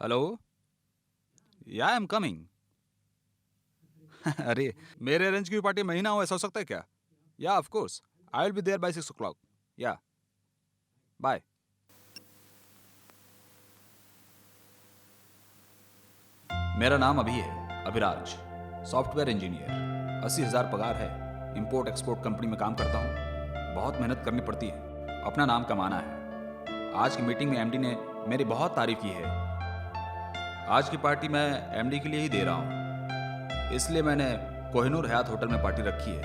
Hello. या I am coming. अरे, मेरे अरेंज की पार्टी महीना हो ऐसा हो सकता है क्या? या of course, I will be there by 6 o'clock। या बाय। मेरा नाम अभी है अभिराज, सॉफ्टवेयर इंजीनियर। 80,000 पगार है। इंपोर्ट एक्सपोर्ट कंपनी में काम करता हूँ। बहुत मेहनत करनी पड़ती है, अपना नाम कमाना है। आज की मीटिंग में एमडी ने मेरी बहुत तारीफ की है। आज की पार्टी मैं एमडी के लिए ही दे रहा हूँ, इसलिए मैंने कोहिनूर हयात होटल में पार्टी रखी है।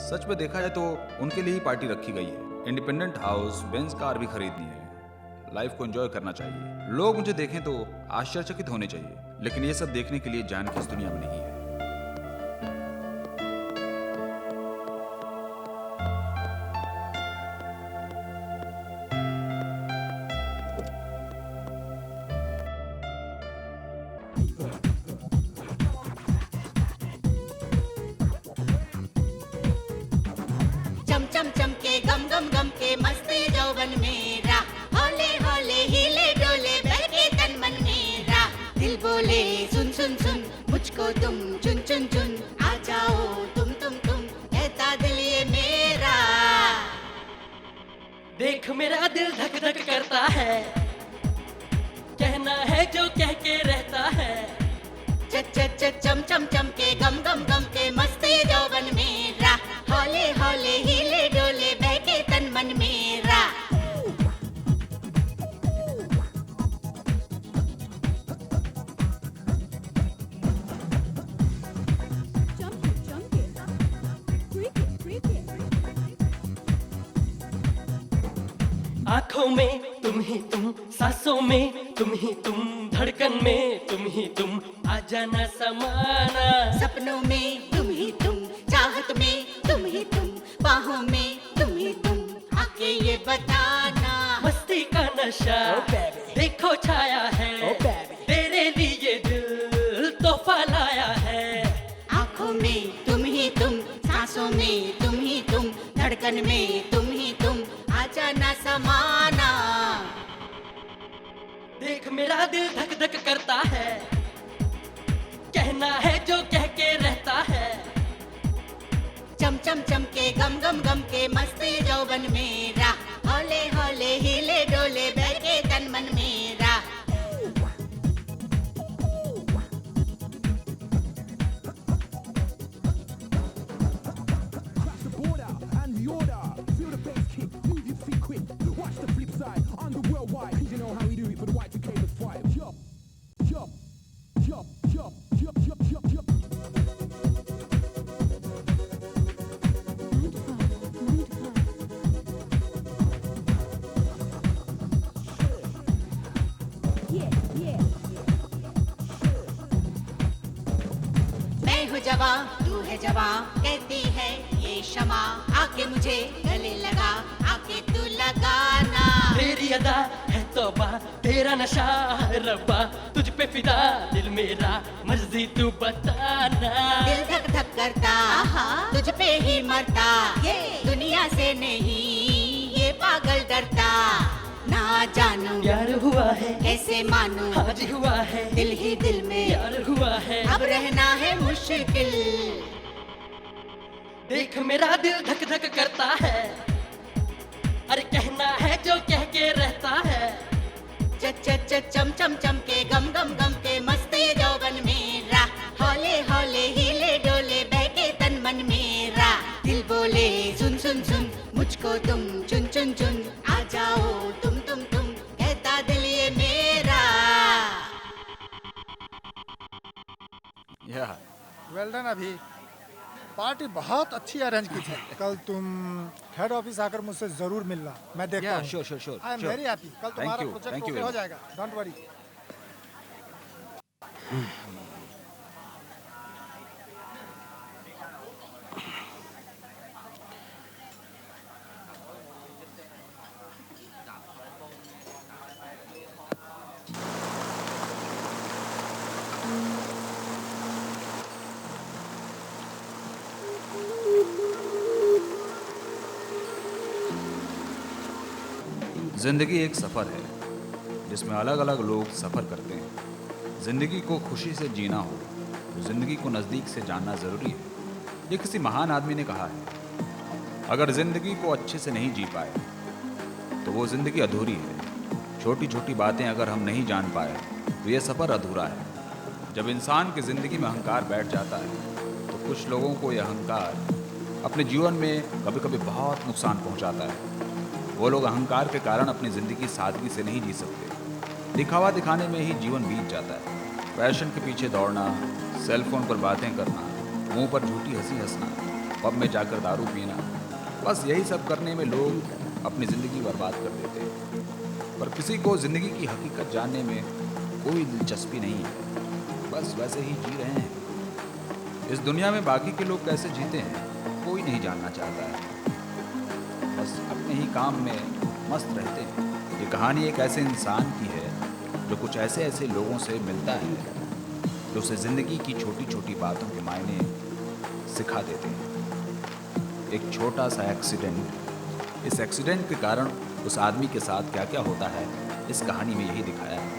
सच में देखा जाए तो उनके लिए ही पार्टी रखी गई है। इंडिपेंडेंट हाउस, बेंज कार भी खरीदनी है। लाइफ को एंजॉय करना चाहिए। लोग मुझे देखें तो आश्चर्यचकित होने चाहिए, लेकिन ये सब देखने के लिए जान की इस दुनिया में नहीं है। चम चम चम के गम गम गम के मस्ती यौवन मेरा, हौले हौले हिले डोले बहके तन मन मेरा। दिल बोले सुन सुन सुन, मुझको तुम चुन चुन चुन, आ जाओ तुम कहता दिल ये मेरा। देख मेरा दिल धक धक करता है, कहना है जो कह के रहता है। च च च चम चम चम के गम गम गम के मस्ती यौवन मेरा, हौले हौले हिले डोले बहके तन मन मेरा। आंखों में तुम ही तुम, सांसों में तुम ही तुम, धड़कन में तुम ही तुम, आ जाना समाना। सपनों में तुम ही तुम, चाहत में तुम ही तुम, बाहों में तुम ही तुम, आके ये बताना। मस्ती का नशा देखो छाया है, तेरे लिए दिल तोहफा लाया है। आँखों में तुम ही तुम, सांसों में तुम ही तुम, धड़कन में तुम ही तुम, आ जाना समाना। देख मेरा दिल धक धक करता है, कहना है जो कह के रहता है। चम चम चम के गम गम गम के मस्ती यौवन मेरा, हौले हौले हिले डोले बहके तन मन मेरा। मैं हूँ जवां, तू है जवां, कहती है ये शमा, आके मुझे गले लगा, आके तू लगाना। तेरी अदा है तौबा, तेरा नशा है रब्बा, तुझ पे फिदा दिल मेरा, मर्जी तू बताना। दिल धक धक करता, तुझ पे ही मरता, दुनिया से नहीं ये पागल डरता। ना जानू प्यार हुआ है, कैसे मानू, आज हुआ है, दिल ही दिल में प्यार हुआ है। अब रहना है मुश्किल। देख मेरा दिल धक धक करता है, अरे कहना है जो कह के रहता है। च च च चम चम चम के गम गम गम के मस्ती यौवन मेरा, हौले हौले हिले डोले बहके तन मन मेरा। दिल बोले सुन सुन सुन, मुझको तुम चुन चुन चुन, आ जाओ तुम कहता दिल ये मेरा। या वेल डन अभी। पार्टी बहुत अच्छी अरेंज की थी। कल तुम हेड ऑफिस आकर मुझसे जरूर मिलना, मैं देखता या हूँ। Sure sure sure. I am very happy. कल तुम्हारा you, project thank you okay very हो much. जाएगा, डोंट वरी। जिंदगी एक सफर है, जिसमें अलग अलग लोग सफ़र करते हैं। ज़िंदगी को खुशी से जीना हो तो ज़िंदगी को नज़दीक से जानना ज़रूरी है। ये किसी महान आदमी ने कहा है, अगर ज़िंदगी को अच्छे से नहीं जी पाए तो वो ज़िंदगी अधूरी है। छोटी छोटी बातें अगर हम नहीं जान पाए तो ये सफ़र अधूरा है। जब इंसान की ज़िंदगी में अहंकार बैठ जाता है तो कुछ लोगों को यह अहंकार अपने जीवन में कभी कभी बहुत नुकसान पहुंचाता है। वो लोग अहंकार के कारण अपनी ज़िंदगी सादगी से नहीं जी सकते। दिखावा दिखाने में ही जीवन बीत जाता है। फैशन के पीछे दौड़ना, सेल फोन पर बातें करना, मुंह पर झूठी हंसी हंसना, पब में जाकर दारू पीना, बस यही सब करने में लोग अपनी ज़िंदगी बर्बाद कर देते हैं। पर किसी को ज़िंदगी की हकीकत जानने में कोई दिलचस्पी नहीं है, बस वैसे ही जी रहे हैं। इस दुनिया में बाकी के लोग कैसे जीते हैं कोई नहीं जानना चाहता है, बस अपने ही काम में मस्त रहते हैं। ये कहानी एक ऐसे इंसान की है जो कुछ ऐसे ऐसे लोगों से मिलता है जो उसे ज़िंदगी की छोटी छोटी बातों के मायने सिखा देते हैं। एक छोटा सा एक्सीडेंट, इस एक्सीडेंट के कारण उस आदमी के साथ क्या क्या होता है इस कहानी में यही दिखाया है।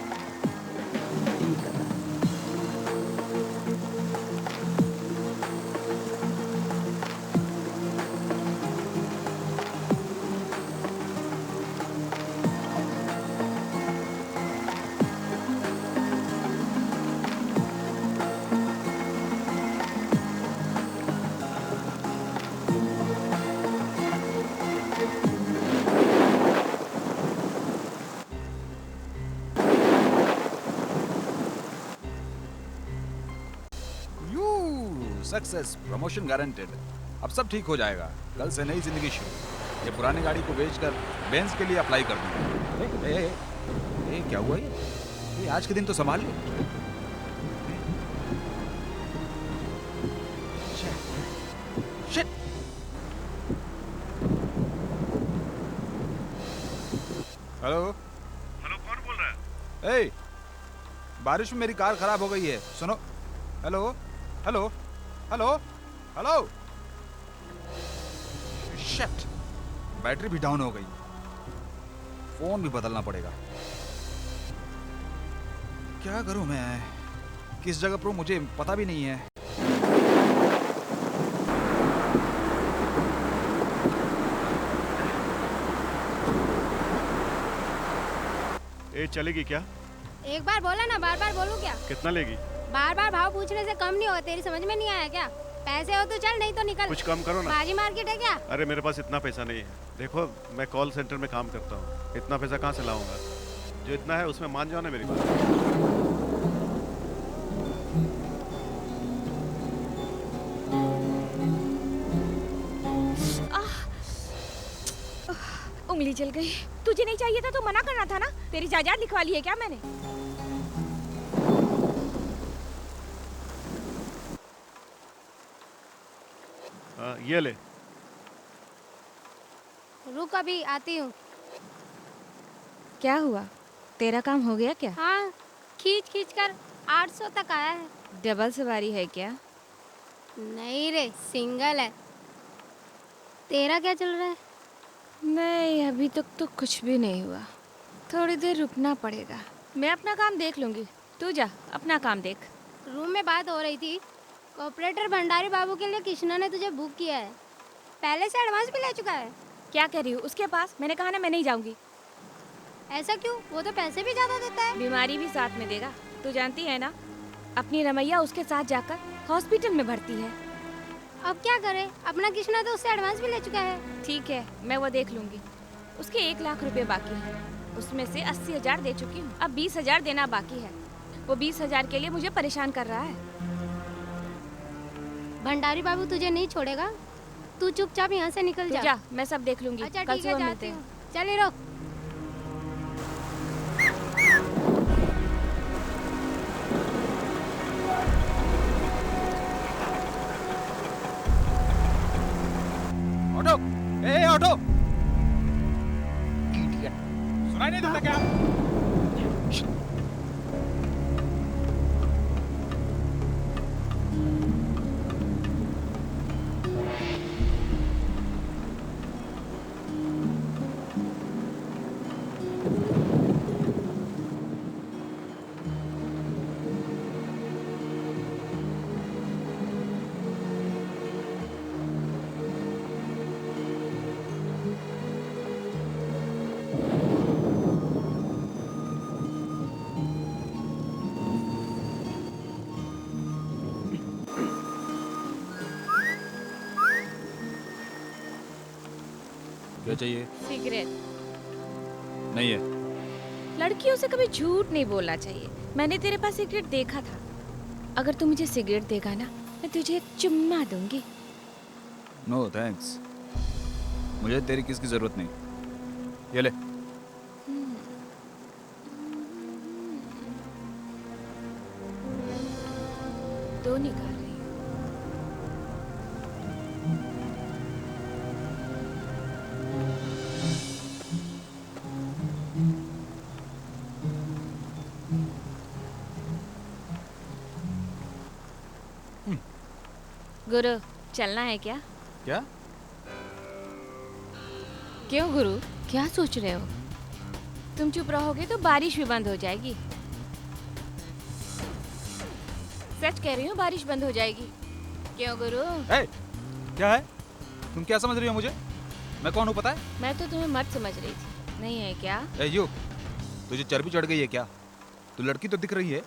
Success, promotion guaranteed. अब सब ठीक हो जाएगा। कल से नई जिंदगी शुरू। ये पुरानी गाड़ी को बेचकर बेंज के लिए अप्लाई कर दूंगा। ए, क्या हुआ ये आज के दिन तो संभाल ले। शिट। हेलो, कौन बोल रहा है? ए, बारिश में मेरी कार खराब हो गई है, सुनो। Hello hello hello hello. Shit, battery भी डाउन हो गई। फोन भी बदलना पड़ेगा। क्या करूं मैं? किस जगह पर मुझे पता भी नहीं है। ए, चलेगी क्या? एक बार बोला ना, बार बार बोलूं क्या? कितना लेगी? बार बार भाव पूछने से कम नहीं होगा। तेरी समझ में नहीं आया क्या? पैसे हो तो चल, नहीं तो निकल। कुछ कम करो ना। बाजी मार्केट है क्या? अरे मेरे पास इतना पैसा नहीं है। देखो, मैं कॉल सेंटर में काम करता हूँ, इतना पैसा कहाँ से लाऊंगा? जो इतना है उसमें मान जाओ ना मेरी बात। उंगली जल गई। तुझे नहीं चाहिए था तो मना करना था ना। तेरी जायदाद लिखवा ली है क्या मैंने? ये ले। रुक, अभी आती हूँ। क्या हुआ? तेरा काम हो गया क्या? हाँ, खींच खींच कर 800 तक आया है। डबल सवारी है क्या? नहीं रे, सिंगल है। तेरा क्या चल रहा है? नहीं, अभी तक तो कुछ भी नहीं हुआ। थोड़ी देर रुकना पड़ेगा। मैं अपना काम देख लूंगी, तू जा अपना काम देख। रूम में बात हो रही थी। ऑपरेटर भंडारी बाबू के लिए कृष्णा ने तुझे बुक किया है। पहले से एडवांस भी ले चुका है। क्या कह रही हूँ उसके पास? मैंने कहा ना मैं नहीं जाऊंगी। ऐसा क्यों? वो तो पैसे भी ज्यादा देता है। बीमारी भी साथ में देगा। तू जानती है ना, अपनी रमैया उसके साथ जाकर हॉस्पिटल में भर्ती है। अब क्या करे? अपना कृष्णा तो उससे एडवांस भी ले चुका है। ठीक है, मैं वो देख लूंगी। उसके 1 लाख रुपए बाकी है, उसमें से 80,000 दे चुकी हूँ। अब 20,000 देना बाकी है। वो 20,000 के लिए मुझे परेशान कर रहा है। भंडारी बाबू तुझे नहीं छोड़ेगा। तू चुपचाप यहाँ से निकल तू जा, मैं सब देख लूंगी। अच्छा कल ठीक है, सुबह जाती मिलते हैं। हूँ। चलिए रुक। ऑटो, ए ऑटो। इडियट, सुनाई नहीं देता क्या? क्या चाहिए? सिगरेट। नहीं है। लड़कियों से कभी झूठ नहीं बोलना चाहिए। मैंने तेरे पास सिगरेट देखा था। अगर तू मुझे सिगरेट देगा ना, मैं तुझे एक चुम्मा दूंगी। नो थैंक्स, मुझे तेरी किस की जरूरत नहीं। ये ले। दो निकाल रही हूँ। गुरु, चलना है क्या? क्या? क्यों गुरु, क्या सोच रहे हो? तुम चुप रहोगे तो बारिश भी बंद हो जाएगी। सच कह रही हूँ, बारिश बंद हो जाएगी। क्यों गुरु? ए, क्या है? तुम क्या समझ रही हो मुझे? मैं कौन हूँ पता है? मैं तो तुम्हें मत समझ रही थी। नहीं है क्या? ए यू, तुझे चर्बी चढ़ गई है क्या? तू लड़की तो दिख रही है,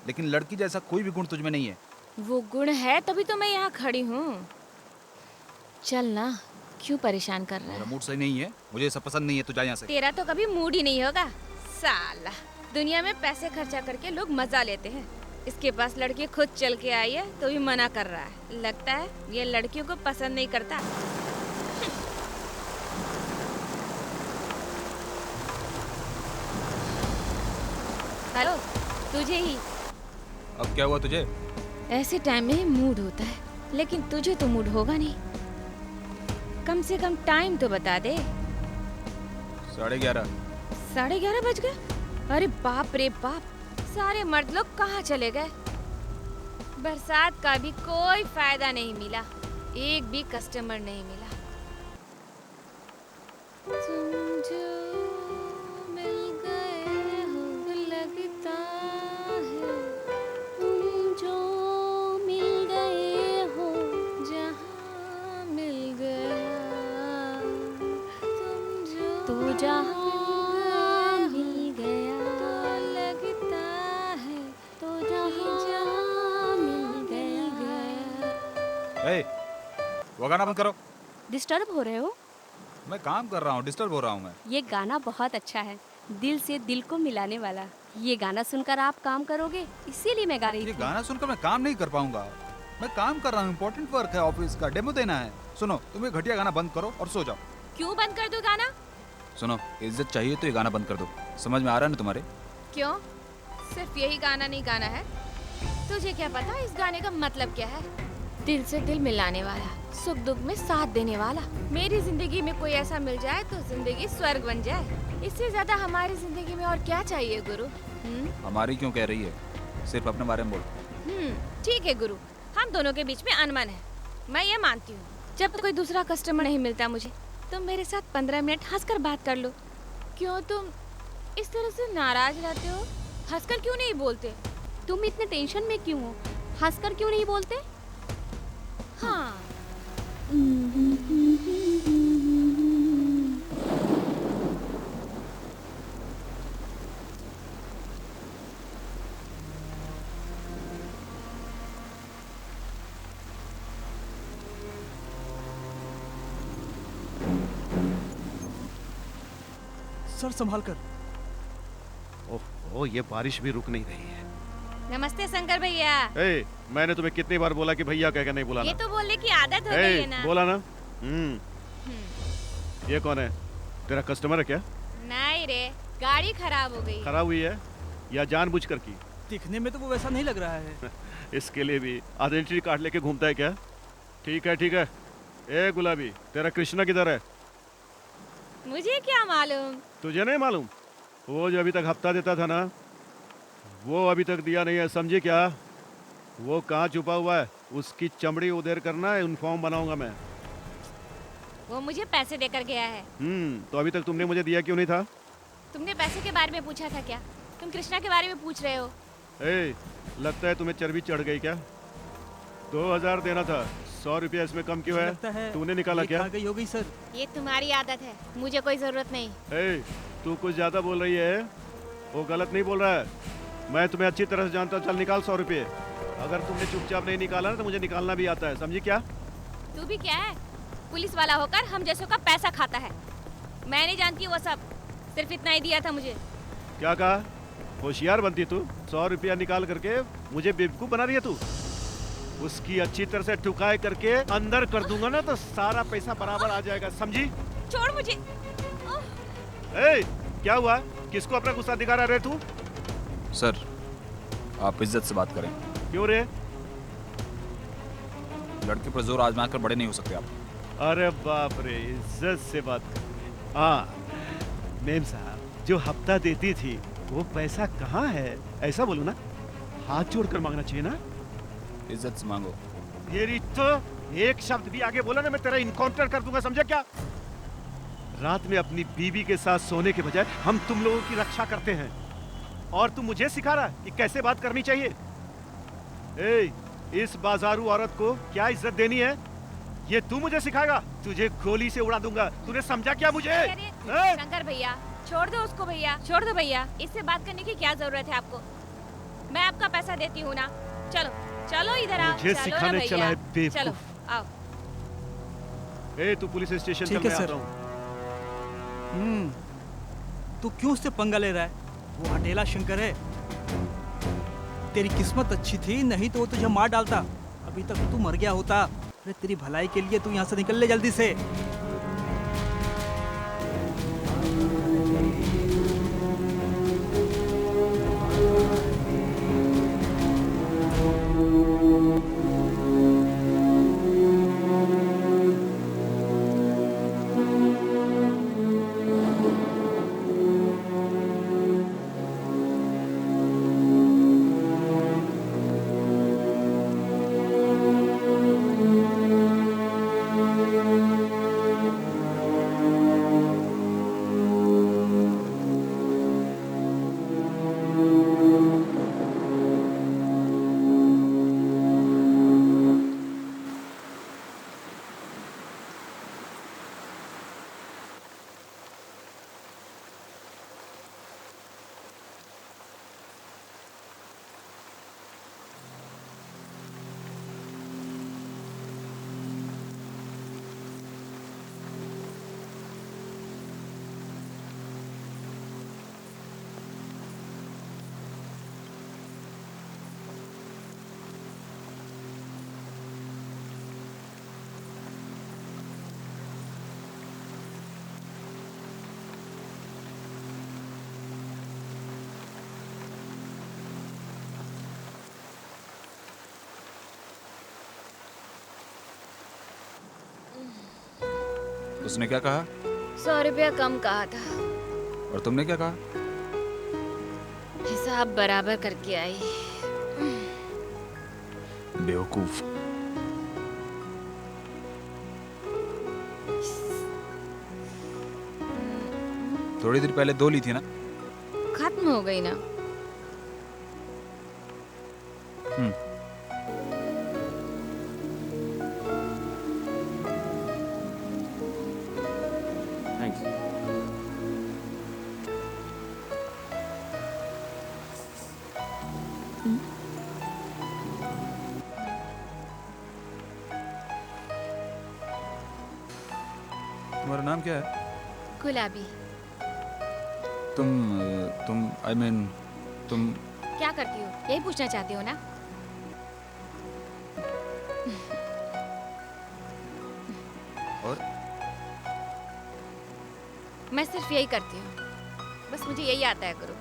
लेकिन लड़की जैसा कोई भी गुण तुझ में नहीं है। वो गुण है तभी तो मैं यहाँ खड़ी हूँ। चल ना, क्यों परेशान कर रहा मेरा है? मूड सही नहीं है, मुझे ये सब पसंद नहीं है, तू जा यहाँ से। तेरा तो कभी मूड ही नहीं होगा साला। दुनिया में पैसे खर्चा करके लोग मजा लेते हैं। इसके पास लड़की खुद चल के आई है तो भी मना कर रहा है। लगता है ये लड़कियों को पसंद नहीं करता। हेलो, तुझे ही। अब क्या हुआ तुझे? ऐसे टाइम में मूड होता है, लेकिन तुझे तो मूड होगा नहीं। कम से कम टाइम तो बता दे। 11:30। 11:30 बज गए? अरे बाप रे बाप, सारे मर्द लोग कहाँ चले गए? बरसात का भी कोई फायदा नहीं मिला, एक भी कस्टमर नहीं मिला। तुम जो मिल गए हो, लगता है तुम जो मिल गए हो, जहाँ मिल गया तुम जो तो जहाँ मिल गया, लगता है तो जहाँ मिल गया। ए, वो गाना बंद करो। डिस्टर्ब हो रहे हो? मैं काम कर रहा हूँ, डिस्टर्ब हो रहा हूँ मैं। ये गाना बहुत अच्छा है, दिल से दिल को मिलाने वाला। ये गाना सुनकर आप काम करोगे, इसीलिए मैं गा रही ये थी। गाना सुनकर मैं काम नहीं कर पाऊंगा। मैं काम कर रहा हूँ, इम्पोर्टेंट वर्क है, ऑफिस का डेमो देना है। सुनो, तुम ये घटिया गाना बंद करो और सो जाओ। क्यों बंद कर दूं गाना? सुनो, इज्जत चाहिए तो ये गाना बंद कर दो। समझ में आ रहा है ना तुम्हारे? क्यों? सिर्फ यही गाना नहीं गाना है? तुझे क्या पता इस गाने का मतलब क्या है? दिल से दिल मिलाने वाला, सुख दुख में साथ देने वाला। मेरी जिंदगी में कोई ऐसा मिल जाए तो जिंदगी स्वर्ग बन जाए। इससे ज्यादा हमारी जिंदगी में और क्या चाहिए गुरु? हमारी क्यों कह रही है? सिर्फ अपने बारे में बोल। ठीक है गुरु, हम दोनों के बीच में अनबन है, मैं ये मानती हूँ। जब तक कोई दूसरा कस्टमर नहीं मिलता मुझे, तुम मेरे साथ 15 मिनट हंसकर बात कर लो। क्यों तुम इस तरह से नाराज रहते हो? हंसकर क्यों नहीं बोलते? तुम इतने टेंशन में क्यों हो? हंसकर क्यों नहीं बोलते? हाँ। सर संभाल कर। ओह, ये बारिश भी रुक नहीं रही है। नमस्ते शंकर भैया। ए, मैंने तुम्हें कितनी बार बोला कि भैया कह के नहीं बुलाना? ये तो बोलने की आदत हो गई है ना। बोला ना। ये कौन है? तेरा कस्टमर है क्या? नहीं रे, गाड़ी खराब हो गई। खराब हुई है या जानबूझकर की? दिखने में तो वो वैसा नहीं लग रहा है। इसके लिए भी आइडेंटिटी कार्ड लेके घूमता है क्या? ठीक है ठीक है। ए गुलाबी, तेरा कृष्णा किधर है? मुझे क्या मालूम? तुझे नहीं मालूम? वो जो अभी तक हफ्ता देता था ना, वो अभी तक दिया नहीं है, समझी क्या? वो कहाँ छुपा हुआ है? उसकी चमड़ी उधेर करना है, यूनिफॉर्म बनाऊंगा मैं। वो मुझे पैसे देकर गया है। तो अभी तक तुमने मुझे दिया क्यों नहीं था? तुमने पैसे के बारे में पूछा था क्या? तुम कृष्णा के बारे में पूछ रहे हो? ए, लगता है तुम्हें चर्बी चढ़ गई क्या? 2000 देना था, 100 रुपया इसमें कम क्यों है? तूने निकाला क्या? गई हो गई सर। ये तुम्हारी आदत है, मुझे कोई जरूरत नहीं। ए, तू कुछ ज्यादा बोल रही है। वो गलत नहीं बोल रहा है, मैं तुम्हें अच्छी तरह से जानता हूँ। चल निकाल 100 रुपये। अगर तुमने चुपचाप नहीं निकाला ना तो मुझे निकालना भी आता है, समझी क्या? तू भी क्या है, पुलिस वाला होकर हम जैसों का पैसा खाता है? मैं नहीं जानती वो सब, सिर्फ इतना ही दिया था मुझे। क्या कहा? होशियार बनती तू, 100 रुपया निकाल करके मुझे बेवकूफ बना रही है तू। उसकी अच्छी तरह से ठुकाई करके अंदर कर दूंगा ना तो सारा पैसा बराबर आ जाएगा, समझी? छोड़ मुझे। ए, क्या हुआ? किसको अपना गुस्सा दिखा रहा है तू? सर, आप इज्जत से बात करें। क्यों रे? लड़के पर जोर आजमा कर बड़े नहीं हो सकते आप। अरे बाप रे, इज्जत से बात कर। हाँ मेम साहब, जो हफ्ता देती थी वो पैसा कहाँ है? ऐसा बोलो ना, हाथ जोड़कर मांगना चाहिए ना। इज्जत से मांगो। ये तो एक शब्द भी आगे बोला ना मैं तेरा इनकाउंटर कर दूंगा, समझा क्या? रात में अपनी बीवी के साथ सोने के बजाय हम तुम लोगों की रक्षा करते हैं और तू मुझे सिखा रहा है कि कैसे बात करनी चाहिए। ए, इस बाजारू औरत को क्या इज्जत देनी है ये तू मुझे सिखाएगा? तुझे गोली से उड़ा दूंगा, तूने समझा क्या मुझे? शंकर भैया छोड़ दो उसको, भैया छोड़ दो भैया, इससे बात करने की क्या जरूरत है आपको? मैं आपका पैसा देती हूँ ना। चलो चलो इधर आओ। मुझे चलो सिखाने ना चला है भैया, बेवकूफ। चलो आओ। ए, तू पुलिस स्टेशन चल, ठीक है मैं सर। आता हूँ। तू क्यों उससे पंगा ले रहा है? वो हटेला शंकर है। तेरी किस्मत अच्छी थी, नहीं तो वो तुझे मार डालता। अभी तक तू मर गया होता। अरे तेरी भलाई के लिए तू यहाँ से निकल ले जल्दी से। उसने क्या कहा? 100 रुपया कम कहा था। और तुमने क्या कहा? हिसाब बराबर करके आई। बेवकूफ। थोड़ी देर पहले 2 ली थी ना? खत्म हो गई ना। थैंक्स। तुम्हारा नाम क्या है? गुलाबी। तुम आई मीन तुम क्या करती हो यही पूछना चाहती हो ना? और मैं सिर्फ यही करती हूँ, बस मुझे यही आता है गुरु।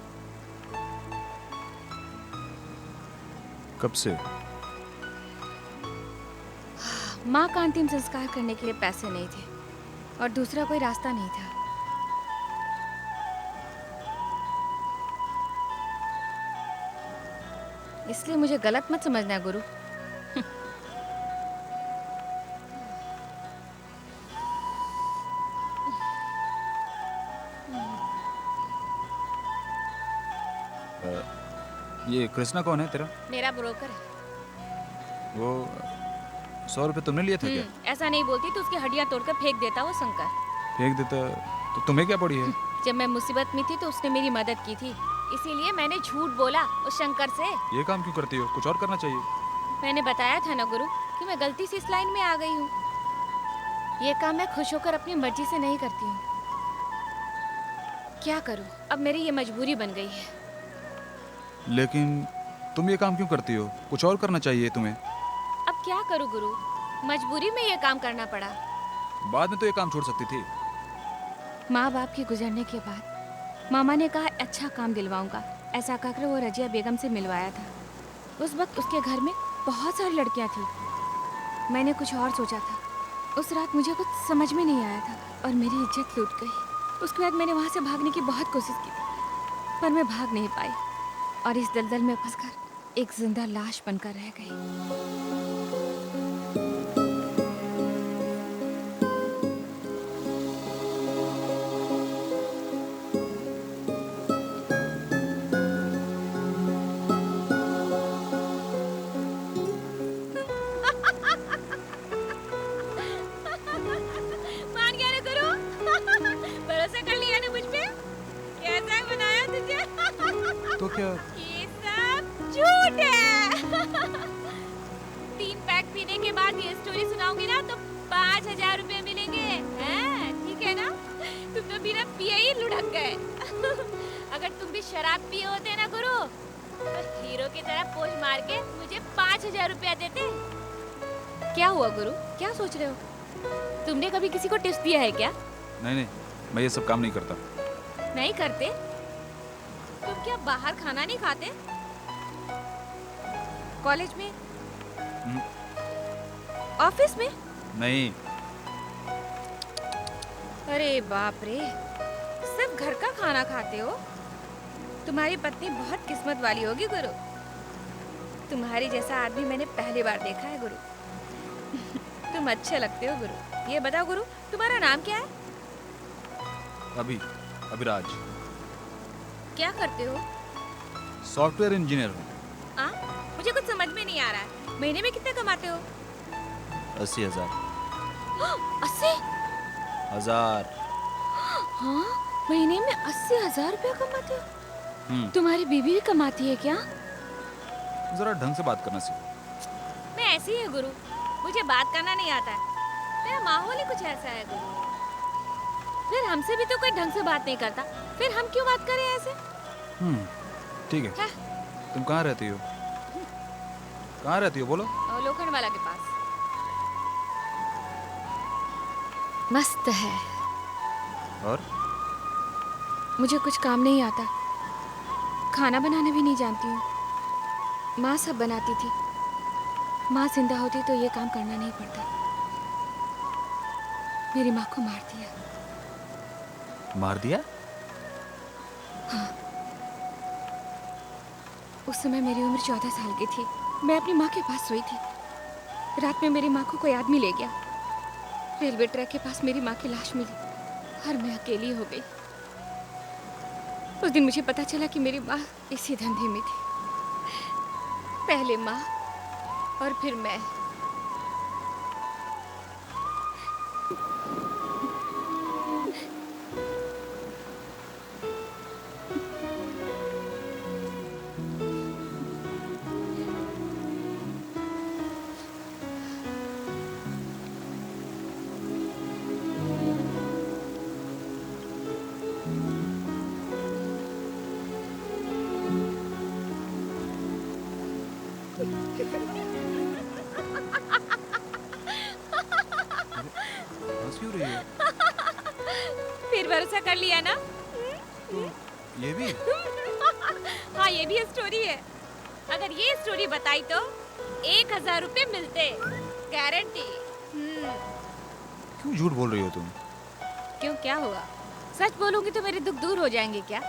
कब से? माँ का अंतिम संस्कार करने के लिए पैसे नहीं थे और दूसरा कोई रास्ता नहीं था। इसलिए मुझे गलत मत समझना गुरु। ये कृष्णा कौन है तेरा? मेरा ब्रोकर है। वो 100 रुपए तुमने लिए थे क्या? ऐसा नहीं बोलती तो उसकी हड्डियां तोड़कर फेंक देता वो शंकर। फेंक देता तो तुम्हें क्या पड़ी है? जब मैं मुसीबत में थी तो उसने मेरी मदद की थी, इसीलिए मैंने झूठ बोला उस शंकर से। ये काम क्यों करती हो? कुछ और करना चाहिए। मैंने बताया था ना गुरु कि मैं गलती से इस लाइन में आ गई हूँ। ये काम मैं खुश होकर अपनी मर्जी से नहीं करती हूँ। क्या करूं, अब मेरी ये मजबूरी बन गई है। लेकिन तुम ये काम क्यों करती हो? कुछ और करना चाहिए तुम्हें। अब क्या करूं गुरु, मजबूरी में ये काम करना पड़ा। बाद में तो ये काम छोड़ सकती थी। माँ बाप के गुजरने के बाद मामा ने कहा अच्छा काम दिलवाऊंगा। ऐसा कहकर वो रजिया बेगम से मिलवाया था। उस वक्त उसके घर में बहुत सारी लड़कियां थी। मैंने कुछ और सोचा था। उस रात मुझे कुछ समझ में नहीं आया था और मेरी इज्जत लूट गई। उसके बाद मैंने वहाँ से भागने की बहुत कोशिश की थी, पर मैं भाग नहीं पाई और इस दलदल में फंसकर एक जिंदा लाश बनकर रह गई। मान गया ना गुरु? भरोसा कर लिया ना मुझ पे? कैसा बनाया तुझे? तो क्या? ये सब झूठ है। 3 पैक पीने के बाद ये स्टोरी सुनाऊंगी ना तो 5,000 रुपए मिलेंगे। हैं? ठीक है ना? तुम तो बिना पिए ही लुढ़क गए। अगर तुम भी शराब पिए होते ना गुरु, तो हीरो की तरह पोज मार के मुझे 5,000 रुपया देते। क्या हुआ गुरु, क्या सोच रहे हो? तुमने कभी किसी को टिप्स दिया है क्या? नहीं नहीं, मैं ये सब काम नहीं करता। नहीं करते? तुम क्या बाहर खाना नहीं खाते? कॉलेज में? ऑफिस में? नहीं। अरे बाप रे, सिर्फ घर का खाना खाते हो? तुम्हारी पत्नी बहुत किस्मत वाली होगी गुरु। तुम्हारी जैसा आदमी मैंने पहली बार देखा है गुरु। तुम अच्छे लगते हो गुरु। ये बताओ गुरु, तुम्हारा नाम क्या है? अभिराज। क्या करते हो? सॉफ्टवेयर इंजीनियर हूँ। मुझे कुछ समझ में नहीं आ रहा है। महीने में कितने कमाते हो? 80,000। 80,000? हाँ, महीने में 80,000 रुपया कमाते हो? तुम्हारी बीवी भी कमाती है क्या? जरा ढंग से बात करना सीखो। मैं ऐसी ही है गुरु, मुझे बात करना नहीं आता है। मेरा माहौल ही कुछ ऐसा है गुरु। फिर हमसे भी तो कोई ढंग से बात नहीं करता, फिर हम क्यों बात करें ऐसे? ठीक है। तुम कहाँ रहती हो? कहाँ रहती हो बोलो? लोखंड वाला के पास। मस्त है। और? मुझे कुछ काम नहीं आता, खाना बनाना भी नहीं जानती हूँ। माँ सब बनाती थी। माँ जिंदा होती तो ये काम करना नहीं पड़ता। मेरी माँ को मार दिया। मार दिया? हाँ। उस समय मेरी उम्र 14 साल की थी। मैं अपनी माँ के पास सोई थी। रात में मेरी माँ को कोई आदमी ले गया। रेलवे ट्रैक के पास मेरी माँ की लाश मिली और मैं अकेली हो गई। उस दिन मुझे पता चला कि मेरी माँ इसी धंधे में थी। पहले माँ और फिर मैं। हंस क्यों रही है? फिर भरोसा कर लिया ना? तो ये भी? हाँ, ये भी स्टोरी है। अगर ये स्टोरी बताई तो 1,000 रुपए मिलते, गारंटी। क्यों झूठ बोल रही हो तुम? क्यों, क्या हुआ? सच बोलूंगी तो मेरे दुख दूर हो जाएंगे क्या?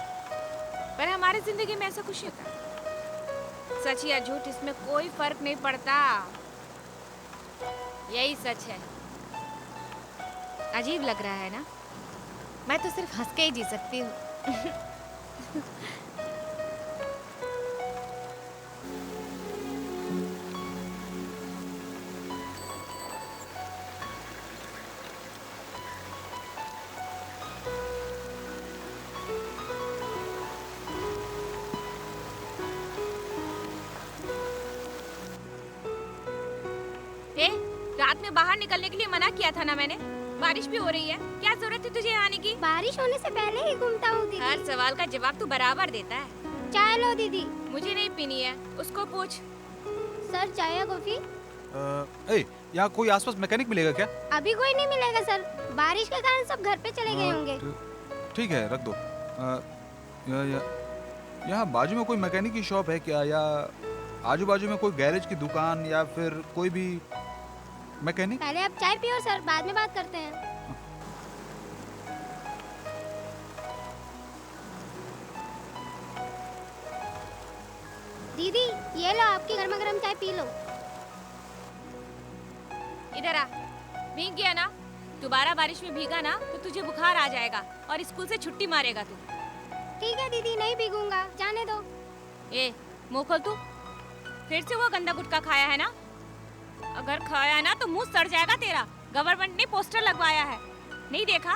पर हमारी जिंदगी में ऐसा कुछ होता। सच या झूठ इसमें कोई फर्क नहीं पड़ता। यही सच है। अजीब लग रहा है ना? मैं तो सिर्फ हंस के ही जी सकती हूँ। रात में बाहर निकलने के लिए मना किया था ना मैंने? बारिश भी हो रही है, क्या जरूरत है तुझे यहाँ आने की? बारिश होने से पहले ही घूमता हूँ दीदी। हर सवाल का जवाब तू बराबर देता है। चाय लो दीदी। मुझे नहीं पीनी है, उसको पूछ। सर चाय या कॉफी? यहाँ कोई आसपास मैकेनिक मिलेगा क्या? अभी कोई नहीं मिलेगा सर, बारिश के कारण सब घर पे चले गए होंगे। ठीक है, रख दो। यहाँ बाजू में कोई मैकेनिक की शॉप है क्या, या आजू बाजू में कोई गैरेज की दुकान, या फिर कोई भी मैकेनिक? पहले आप चाय पियो सर, बाद में बात करते हैं। दीदी ये लो आपकी गर्मा गर्म चाय पी लो। इधर आ। भीग गया ना, दोबारा बारिश में भीगा ना तो तुझे बुखार आ जाएगा और स्कूल से छुट्टी मारेगा तू। ठीक है दीदी, नहीं भीगूंगा, जाने दो। ए, मुंह खोल तू। फिर से वो गंदा गुटखा खाया है ना? अगर खाया है ना तो मुंह सड़ जाएगा तेरा। गवर्नमेंट ने पोस्टर लगवाया है, नहीं देखा?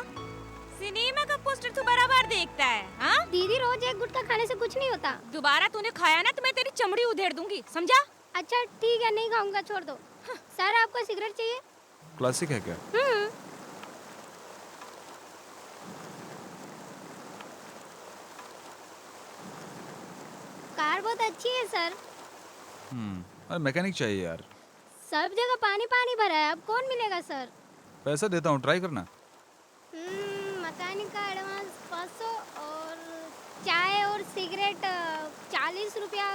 सिनेमा का पोस्टर तू बराबर देखता है, हाँ? दीदी रोज एक गुटखा खाने से कुछ नहीं होता। दोबारा तूने खाया ना तो मैं तेरी चमड़ी उधेड़ दूंगी, समझा? अच्छा ठीक है, नहीं खाऊंगा, छोड़ दो। सर आपको सिगरेट चाहिए? क्लासिक है क्या? कार बहुत अच्छी है सर। अरे मैकेनिक चाहिए यार। सब जगह पानी पानी भरा है, अब कौन मिलेगा सर? पैसा देता हूँ, ट्राई करना। मैकेनिक का एडवांस 500 और चाय और सिगरेट 40 रुपया,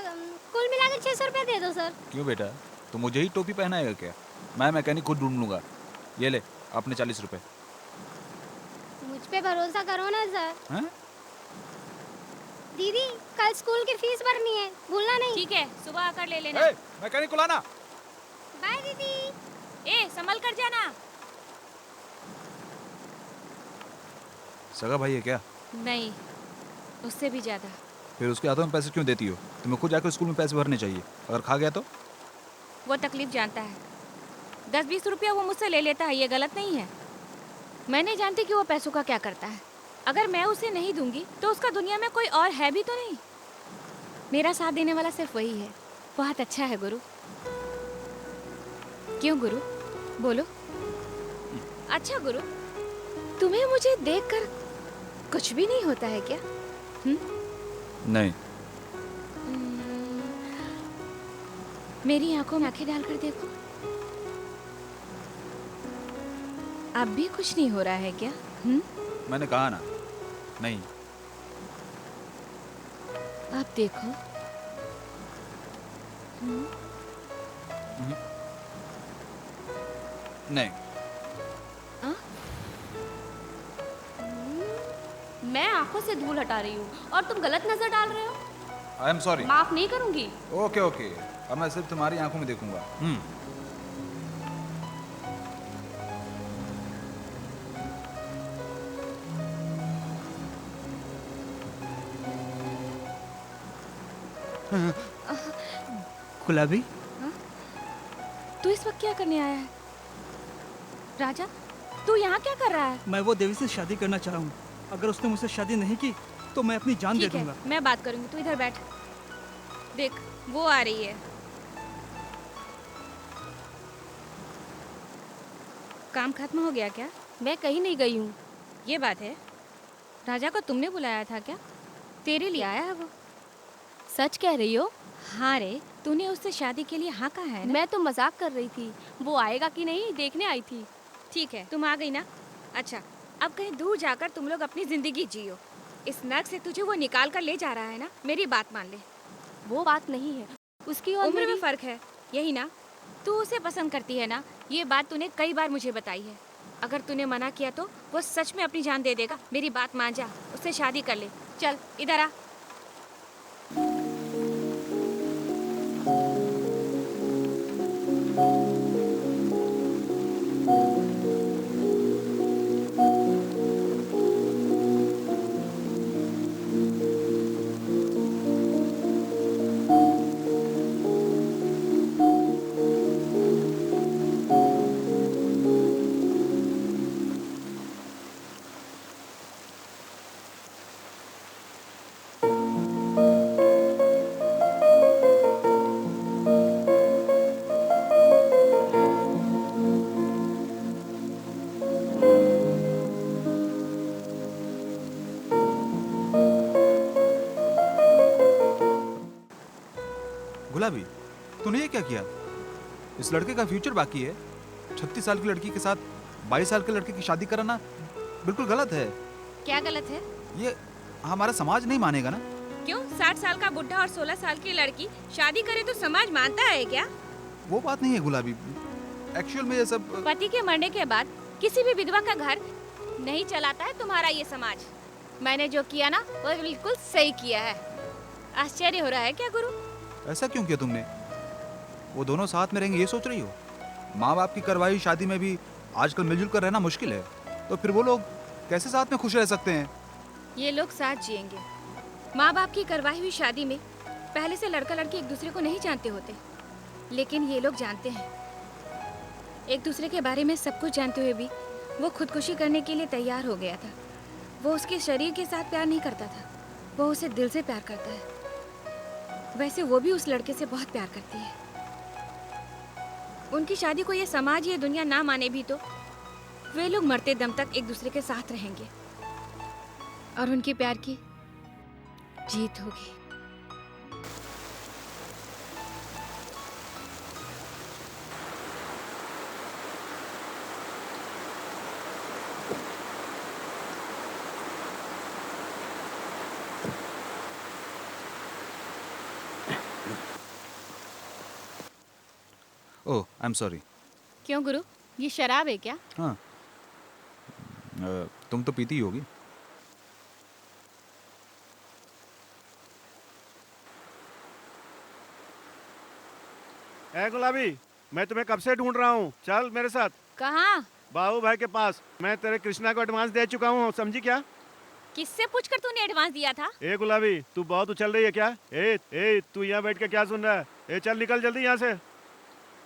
कुल मिला के 600 रुपया दे दो सर। क्यों बेटा, तो मुझे ही टोपी पहनाएगा क्या? मैं मैकेनिक खुद ढूंढ लूंगा। ये ले अपने 40 रुपए। मुझ पे भरोसा करो ना सर। हैं? दीदी कल स्कूल की फीस भरनी है, भूलना नहीं। ठीक है, सुबह आकर ले लेना। मैकेनिक को लाना। बाय दीदी। ए, संभल कर जाना। सगा भाई है क्या? नहीं, उससे भी ज्यादा। फिर उसके हाथों में पैसे क्यों देती हो? तुम्हें खुद जाकर स्कूल में पैसे भरने चाहिए, अगर खा गया तो? वो तकलीफ जानता है। 10-20 रुपया वो मुझसे ले लेता है, ये गलत नहीं है। मैं नहीं जानती कि वो पैसों का क्या करता है। अगर मैं उसे नहीं दूंगी तो उसका दुनिया में कोई और है भी तो नहीं। मेरा साथ देने वाला सिर्फ वही है। बहुत अच्छा है गुरु। क्यों गुरु, बोलो। अच्छा गुरु, तुम्हें मुझे देखकर कुछ भी नहीं होता है क्या? नहीं। मेरी आंखों में आंखें डालकर देखो। अब भी कुछ नहीं हो रहा है क्या? मैंने कहा ना, नहीं। अब देखो। नहीं। मैं आंखों से धूल हटा रही हूँ और तुम गलत नजर डाल रहे हो। I am sorry. माफ नहीं करूंगी। ओके ओके, अब मैं सिर्फ तुम्हारी आंखों में देखूंगा। गुलाबी, तू इस वक्त क्या करने आया है? राजा, तू यहाँ क्या कर रहा है? मैं वो देवी से शादी करना चाह रहा हूँ। अगर उसने मुझसे शादी नहीं की तो मैं अपनी जान दे ठीक है, दूंगा। मैं बात करूंगी, तू इधर बैठ। देख, वो आ रही है। काम खत्म हो गया क्या? मैं कहीं नहीं गई हूँ। ये बात है। राजा को तुमने बुलाया था क्या? तेरे लिए आया है वो। सच कह रही हो? हाँ रे, तूने उससे शादी के लिए हाँ कहा है ना? मैं तो मजाक कर रही थी। वो आएगा कि नहीं देखने आई थी। ठीक है, तुम आ गई ना? अच्छा, अब कहीं दूर जाकर तुम लोग अपनी जिंदगी जियो। इस नर्क से तुझे वो निकाल कर ले जा रहा है ना, मेरी बात मान ले। वो बात नहीं है, उसकी और उम्र में मेरी... फर्क है, यही ना? तू उसे पसंद करती है ना? ये बात तूने कई बार मुझे बताई है। अगर तूने मना किया तो वो सच में अपनी जान दे देगा। मेरी बात मान जा, उससे शादी कर ले। चल इधर आ। गुलाबी, तूने ये क्या किया? इस लड़के का फ्यूचर बाकी है। 36 साल की लड़की के साथ 22 साल के लड़के की शादी कराना बिल्कुल गलत है। क्या गलत है? ये हमारा समाज नहीं मानेगा ना। क्यों? 60 साल का बुढ़ा और 16 साल की लड़की शादी करे तो समाज मानता है क्या? वो बात नहीं है गुलाबी। एक्चुअल में ये सब पति के मरने के बाद किसी भी विधवा का घर नहीं चलाता है तुम्हारा ये समाज। मैंने जो किया ना वो बिल्कुल सही किया है। आश्चर्य हो रहा है क्या गुरु? ऐसा क्यों किया तुमने? वो दोनों साथ में रहेंगे ये सोच रही हो? माँ बाप की करवाई शादी में भी आजकल मिलजुल कर रहना मुश्किल है, तो फिर वो लोग कैसे साथ में खुश रह सकते हैं? ये लोग साथ जिएंगे। माँ बाप की करवाई हुई शादी में पहले से लड़का लड़की एक दूसरे को नहीं जानते होते, लेकिन ये लोग जानते हैं। एक दूसरे के बारे में सब कुछ जानते हुए भी वो खुदकुशी करने के लिए तैयार हो गया था। वो उसके शरीर के साथ प्यार नहीं करता था, वो उसे दिल से प्यार करता है। वैसे वो भी उस लड़के से बहुत प्यार करती है। उनकी शादी को ये समाज ये दुनिया ना माने भी तो वे लोग मरते दम तक एक दूसरे के साथ रहेंगे और उनके प्यार की जीत होगी। ओह, आई एम सॉरी। क्यों गुरु, ये शराब है क्या? हाँ, तुम तो पीती ही होगी। ए गुलाबी, मैं तुम्हें कब से ढूंढ रहा हूँ, चल मेरे साथ। कहाँ? बाबू भाई के पास। मैं तेरे कृष्णा को एडवांस दे चुका हूँ, समझी क्या? किससे पूछकर तूने एडवांस दिया था? ए गुलाबी, तू बहुत उछल रही है क्या? ए तू यहाँ बैठ के क्या सुन रहा है? ए चल निकल जल्दी यहाँ से।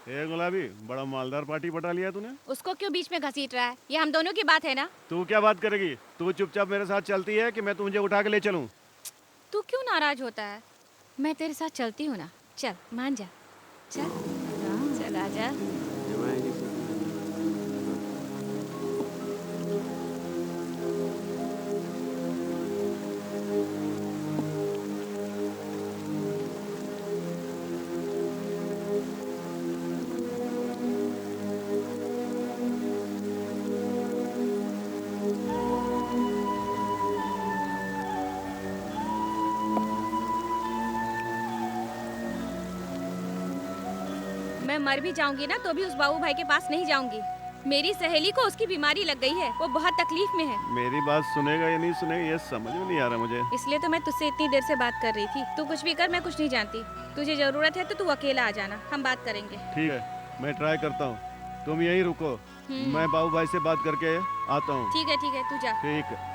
ए गुलाबी, बड़ा मालदार पार्टी पटा लिया तूने। उसको क्यों बीच में घसीट रहा है? ये हम दोनों की बात है ना। तू क्या बात करेगी? तू चुपचाप मेरे साथ चलती है कि मैं तुझे उठा के ले चलूं? तू क्यों नाराज होता है? मैं तेरे साथ चलती हूँ ना। चल मान जा, चल चल आजा। मैं मर भी जाऊंगी ना तो भी उस बाबू भाई के पास नहीं जाऊंगी। मेरी सहेली को उसकी बीमारी लग गई है, वो बहुत तकलीफ में है। मेरी बात सुनेगा या नहीं सुनेगा ये समझ में नहीं आ रहा मुझे। इसलिए तो मैं तुझसे इतनी देर से बात कर रही थी। तू कुछ भी कर, मैं कुछ नहीं जानती। तुझे जरूरत है तो तू अकेला आ जाना, हम बात करेंगे। ठीक है, मैं ट्राई करता हूँ, तुम यहीं रुको। मैं बाबू भाई से बात करके आता हूँ। ठीक है तू जा। ठीक है।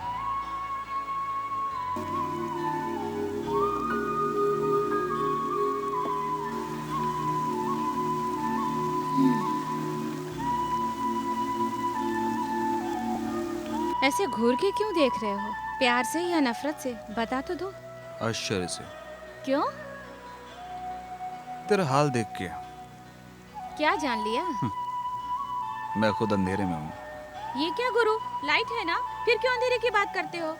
ऐसे घूर के क्यों देख रहे हो? प्यार से या नफरत से? बता तो दो। आश्चर्य से। क्यों? तेरा हाल देख के। क्या जान लिया? मैं खुद अंधेरे में हूँ। ये क्या गुरु, लाइट है ना, फिर क्यों अंधेरे की बात करते हो?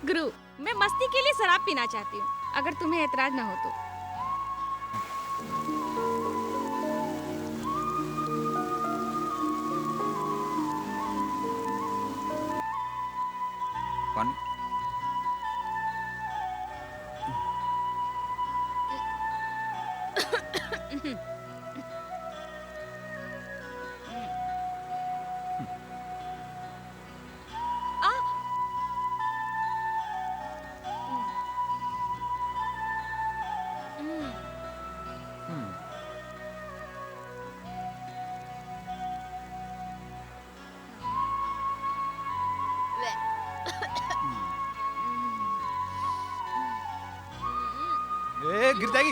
गुरु, मैं मस्ती के लिए शराब पीना चाहती हूँ, अगर तुम्हें एतराज ना हो तो। पानी। गिर जाएगी।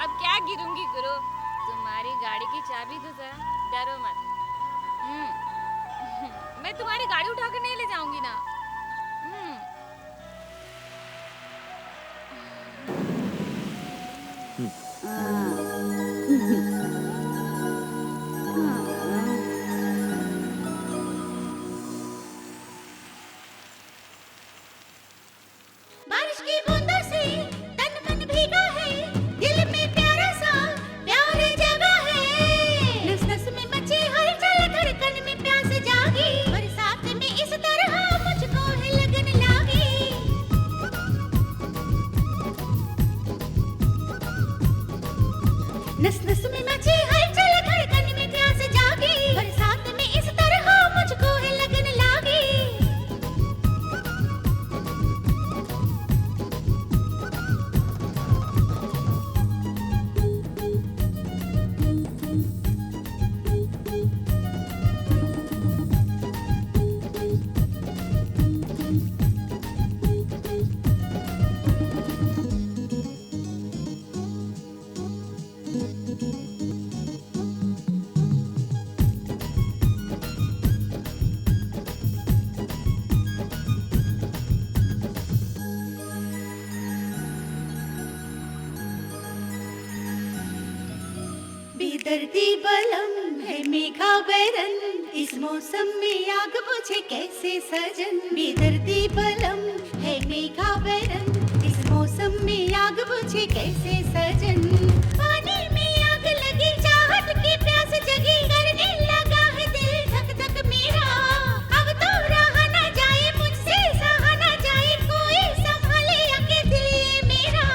अब क्या गिरूंगी गुरु, तुम्हारी गाड़ी की चाबी दो जरा, डरो मत। मैं तुम्हारी गाड़ी उठाकर नहीं ले जाऊंगी ना। की बूंदों से तन मन भीगा है, दिल में प्यारा सा प्यार जगा है। नस नस में मची हलचल, धड़कन में प्यास जागी, बरसात में इस तरह मुझको है लगन लागी। नस नस में मची हलचल, धड़कन में प्यास जागी, बरसात में इस तरह मुझको है लगन लागी। बेदर्दी बलम है मेघा बैरन, इस मौसम में आग बुझे कैसे सजन। बेदर्दी बलम है मेघा बैरन, इस मौसम में आग बुझे कैसे सजन। पानी में आग लगी, चाहत की प्यास जगी, करने लगा है दिल धक धक मेरा। अब तो रहा न जाए मुझसे, सहा न जाए, कोई संभाले आके दिल ये मेरा।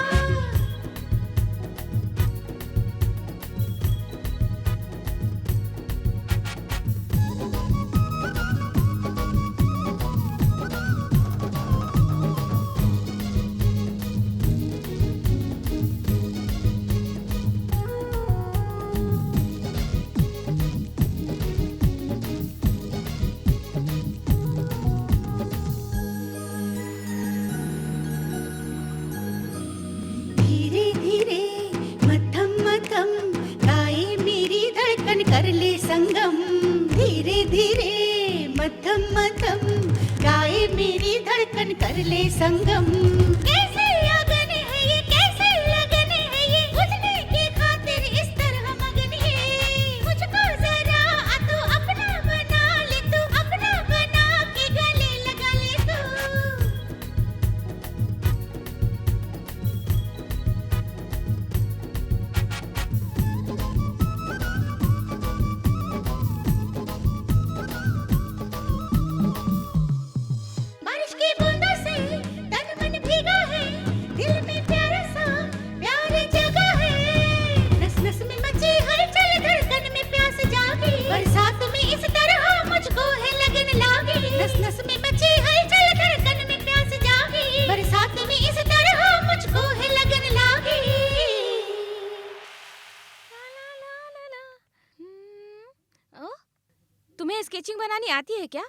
धीरे धीरे मध्यम मध्यम गाए मेरी धड़कन कर ले संगम। धीरे धीरे मध्यम मध्यम गाए मेरी धड़कन कर ले संगम। कैसे लगन है ये, कैसे लगन है ये, बुझने की खातिर इस तरह मगन ये। मुझको जरा तू अपना बना ले, तू अपना बना के गले लगा ले तू। बारिश की बूंदों से तन मन भीगा है, दिल में प्यारा सा प्यार जगा है। नस नस में मची हलचल, धड़कन में प्यास जागी, बरसात में इस तरह मुझको है लगन लागी। नस नस में मची हलचल, धड़कन में प्यास जागी, बरसात में इस तरह मुझको है लगन लागी। ओ, तुम्हें स्केचिंग बनानी आती है क्या?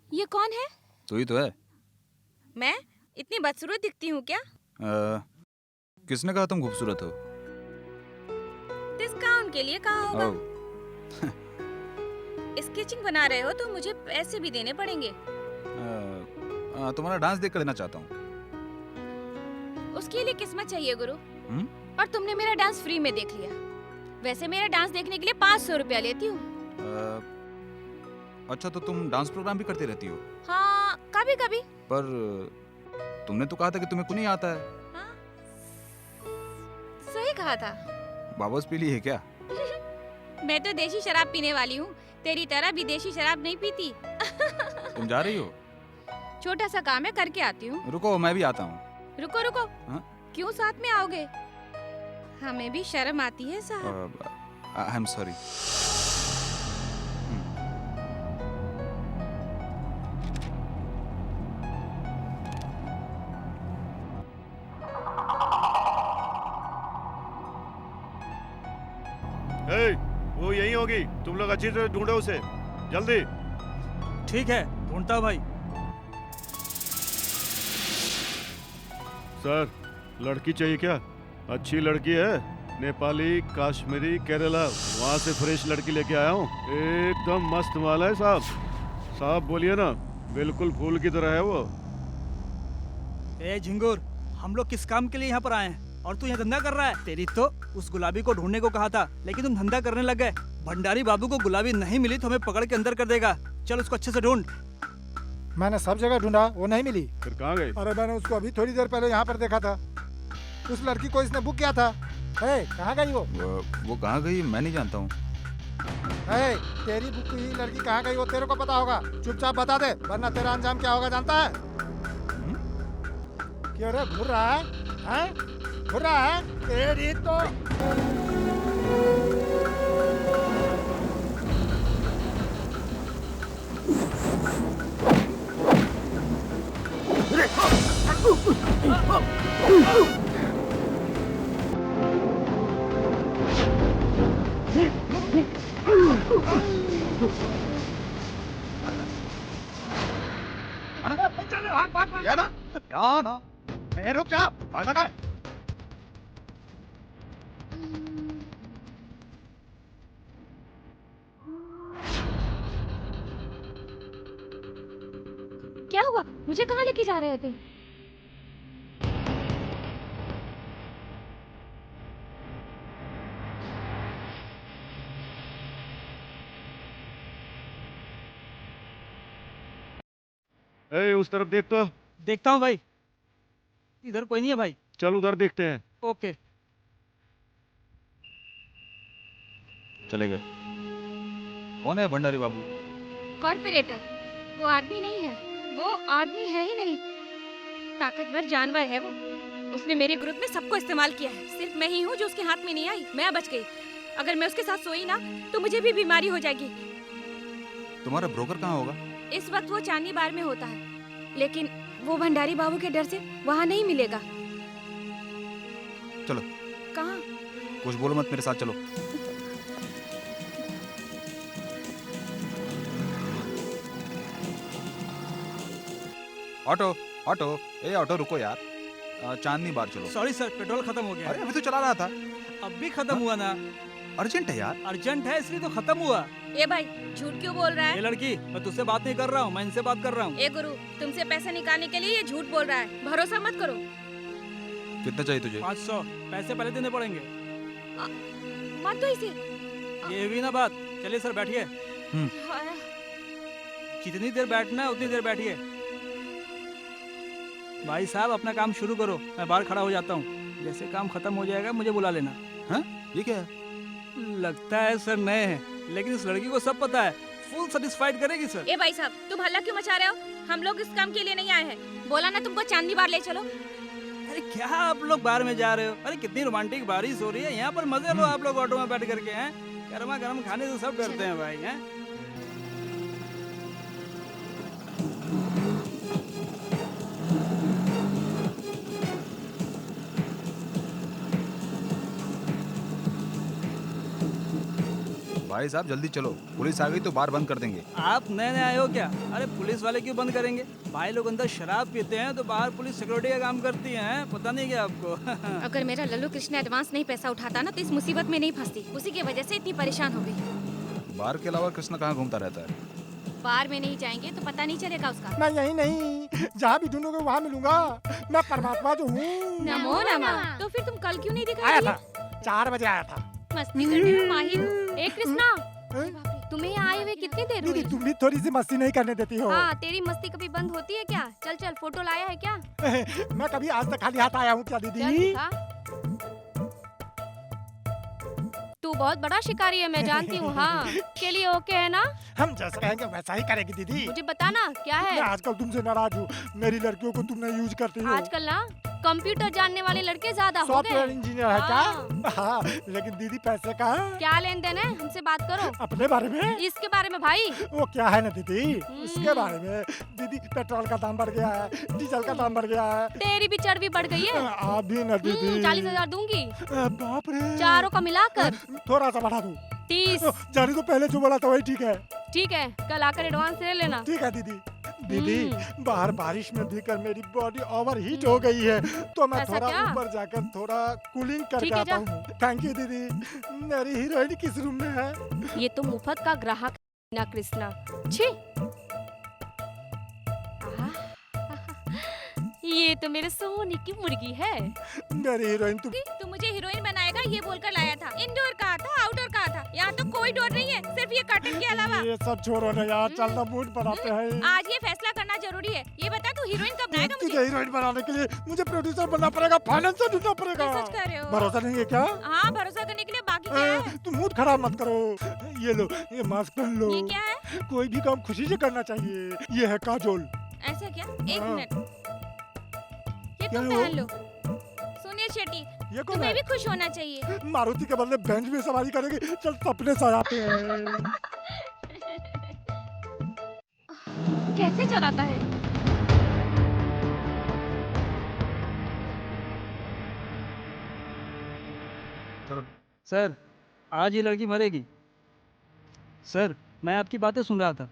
ये कौन है? तो ही तो है। मैं इतनी बदसूरत दिखती हूँ क्या? किसने कहा तुम खूबसूरत हो? डिस्काउंट के लिए कहा होगा। ओह, स्केचिंग बना रहे हो तो मुझे पैसे भी देने पड़ेंगे। तुम्हारा डांस देख कर लेना चाहता हूँ। उसके लिए किस्मत चाहिए गुरु। हम्म? और तुमने मेरा डांस फ्री में देख लिया। वैसे मेरा डांस देखने के लिए 500 रुपया लेती हूँ। अच्छा, तो तुम डांस प्रोग्राम भी करती रहती हो? हाँ, कभी कभी। पर तुमने तो कहा था कि तुम्हें कुछ नहीं आता है। हाँ? सही कहा था। वापस पी ली है क्या? मैं तो देशी शराब पीने वाली हूँ, तेरी तरह विदेशी शराब नहीं पीती। तुम जा रही हो? छोटा सा काम है, करके आती हूँ। रुको, मैं भी आता हूँ। रुको रुको। हाँ? क्यों साथ में आओगे? हमें भी शर्म आती है साहब। I am sorry. वो यहीं होगी, तुम लोग अच्छी तरह ढूंढो उसे, जल्दी। ठीक है, ढूंढता हूँ भाई। सर, लड़की चाहिए क्या? अच्छी लड़की है, नेपाली, कश्मीरी, केरला, वहाँ से फ्रेश लड़की लेके आया हूँ। एकदम मस्त माल है साहब। साहब बोलिए ना, बिल्कुल फूल की तरह है वो। ए झिंगुर, हम लोग किस काम के लिए यहाँ पर आए हैं और तू यहाँ धंधा कर रहा है? तेरी तो उस गुलाबी को ढूंढने को कहा था, लेकिन तुम धंधा करने लग गए। भंडारी बाबू को गुलाबी नहीं मिली तो हमें पकड़ के अंदर कर देगा। चल उसको अच्छे से ढूंढ। मैंने सब जगह ढूंढा, वो नहीं मिली। फिर कहाँ गई? अरे मैंने उसको अभी थोड़ी देर पहले यहाँ पर देखा था। उस लड़की को इसने बुक किया था। कहाँ गई वो कहाँ गई मैं नहीं जानता हूँ। तेरी बुक हुई लड़की कहाँ गई वो तेरे को पता होगा। चुपचाप बता दे, वरना तेरा अंजाम क्या होगा जानता है? क्यों रे घूर रहा है? घूर रहा है? तेरी तो रुक जा। क्या हुआ? मुझे कहाँ लेके जा रहे थे? उस तरफ देख तो। देखता हूँ भाई, इधर कोई नहीं है भाई। चल उधर देखते हैं। ओके। चले गए। कौन है भंडारी बाबू? कॉर्पोरेटर। वो आदमी नहीं है, वो आदमी है ही नहीं, ताकतवर जानवर है वो। उसने मेरे ग्रुप में सबको इस्तेमाल किया है। सिर्फ मैं ही हूँ जो उसके हाथ में नहीं आई। मैं बच गई। अगर मैं उसके साथ सोई ना तो मुझे भी बीमारी हो जाएगी। तुम्हारा ब्रोकर कहाँ होगा? इस वक्त वो चांदनी बार में होता है, लेकिन वो भंडारी बाबू के डर से वहाँ नहीं मिलेगा। चलो। कहाँ? कुछ बोलो मत, मेरे साथ चलो। ऑटो ऑटो, ऑटो रुको यार। चांदनी बार चलो। सॉरी सर, पेट्रोल खत्म हो गया। अरे अभी तो चला रहा था। अब भी खत्म हुआ ना? अर्जेंट है यार। अर्जेंट है इसलिए तो खत्म हुआ। ए भाई, झूठ क्यों बोल रहा ये है? लड़की, मैं तुझसे बात नहीं कर रहा हूँ, मैं इनसे बात कर रहा हूँ। ए गुरु, तुमसे पैसे निकालने के लिए ये झूठ बोल रहा है। भरोसा मत करो। कितना चाहिए तुझे? 500 पैसे पहले देने पड़ेंगे। मत दो इसे। ये हुई ना बात। चलिए सर बैठिए। हाय, जितनी देर बैठना है उतनी देर बैठिए। भाई साहब अपना काम शुरू करो, मैं बाहर खड़ा हो जाता हूँ। जैसे काम खत्म हो जाएगा मुझे बुला लेना। हाँ? ये क्या है? लगता है सर नए हैं, लेकिन इस लड़की को सब पता है। फुल सेटिस्फाइड करेगी सर। ए भाई साहब, तुम हल्ला क्यों मचा रहे हो? हम लोग इस काम के लिए नहीं आए हैं। बोला ना तुमको चांदनी बार ले चलो। अरे क्या आप लोग बाहर में जा रहे हो? अरे कितनी रोमांटिक बारिश हो रही है, यहाँ पर मजे लो आप लोग ऑटो में बैठ करके। हैं गर्मा गर्म खाने से सब डरते हैं भाई। हैं भाई साहब जल्दी चलो, पुलिस आ गई तो बार बंद कर देंगे। आप नए नए आए हो क्या? अरे पुलिस वाले क्यों बंद करेंगे? भाई लोग अंदर शराब पीते हैं तो बाहर पुलिस सिक्योरिटी का काम करती है। पता नहीं क्या आपको? अगर मेरा लल्लू कृष्ण एडवांस नहीं पैसा उठाता ना तो इस मुसीबत में नहीं फंसती। उसी की वजह से इतनी परेशान हो गई। बार के अलावा कृष्ण कहाँ घूमता रहता है? बार में नहीं जाएंगे तो पता नहीं चलेगा उसका। मैं यही नहीं, जहाँ भी ढूंढोगे वहाँ मिलूंगा। मैं परमात्मा जो हूँ। नमो नमः। तो फिर तुम कल क्यों नहीं दिखाई? आया था, 4 बजे आया था। मस्ती करने में माहिर हूँ। ए कृष्णा, तुम्हें यहाँ आए हुए कितनी देर दीदी हुई? तुम भी थोड़ी सी मस्ती नहीं करने देती हो। हाँ, तेरी मस्ती कभी बंद होती है क्या? चल चल, फोटो लाया है क्या? मैं कभी आज तक खाली हाथ आया हूँ क्या चल दीदी? दिखा। तू बहुत बड़ा शिकारी है, मैं जानती हूँ। हाँ, के लिए ओके है ना? हम जैसा कहेंगे वैसा ही करेगी दीदी। मुझे बताना क्या है। मैं आजकल तुमसे नाराज हूँ, मेरी लड़कियों को तुम नहीं यूज करती हो। आजकल ना कंप्यूटर जानने वाले लड़के ज्यादा हो सॉफ्टवेयर गए। इंजीनियर है क्या? हाँ, लेकिन दीदी पैसे कहाँ? क्या लेन देन है? हमसे बात करो। अपने बारे में? इसके बारे में भाई। वो क्या है ना दीदी, उसके बारे में। दीदी पेट्रोल का दाम बढ़ गया है, डीजल का दाम बढ़ गया है। तेरी भी चर्बी बढ़ गई है। आप भी ना दीदी। 40,000 दूंगी, बाप रे। चारों का मिलाकर। थोड़ा सा बढ़ा दूं। 30। जाने तो पहले जो बोला था वही ठीक है। ठीक है, कल आकर एडवांस ले लेना। ठीक है दीदी। दीदी बाहर बारिश में भीगकर मेरी बॉडी ओवर हीट हो गई है, तो मैं ऐसा थोड़ा क्या? ऊपर जाकर थोड़ा कूलिंग करके ठीक है, आता हूँ। थैंक यू दीदी। मेरी हीरोइन किस रूम में है? ये तो मुफ्त का ग्राहक है ना कृष्णा। छी, ये तो मेरे सोने की मुर्गी है। मेरी हीरोइन तुम। तू मुझे हीरोइन बनाएगा ये बोलकर लाया था। इंडोर कहा था, आउटडोर कहा था। यहाँ तो कोई डोर नहीं है, सिर्फ ये कर्टन के अलावा। ये सब छोड़ो ना यार, चलना मूड बनाते हैं। आज ये फैसला करना जरूरी है। ये बता तू हीरोइन कब बनाएगा मुझे? तुझे हीरोइन बनाने के लिए मुझे प्रोड्यूसर बनना पड़ेगा, फाइनेंसर ढूंढना पड़ेगा। सच कह रहे हो? भरोसा नहीं है क्या? हाँ, भरोसा करने के लिए बाकी क्या है? तुम मूड खराब मत करो। ये लो, ये मास्क पहन लो। ये क्या है? कोई भी काम खुशी से करना चाहिए। ये है काजोल। ऐसा क्या? एक हाँ। मिनट, ये क्या तुम है वो? पहन लो। सुनिए शेट्टी, ये कौन तुम्हें है? भी खुश होना चाहिए। मारुति के बदले बेंच में सवारी करेगी। चल सपने सजाते हैं। कैसे चलाता है? सर, आज ये लड़की मरेगी। सर, मैं आपकी बातें सुन रहा था।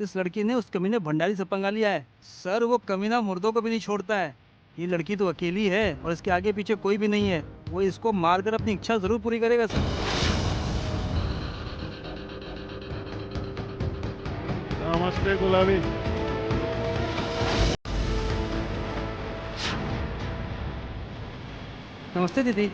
इस लड़की ने उस कमीने भंडारी से पंगा लिया है। सर, वो कमीना मुर्दों को भी नहीं छोड़ता है। ये लड़की तो अकेली है और इसके आगे पीछे कोई भी नहीं है। वो इसको मारकर अपनी इच्छा जरूर पूरी करेगा सर। नमस्ते गुलाबी। नमस्ते दीदी।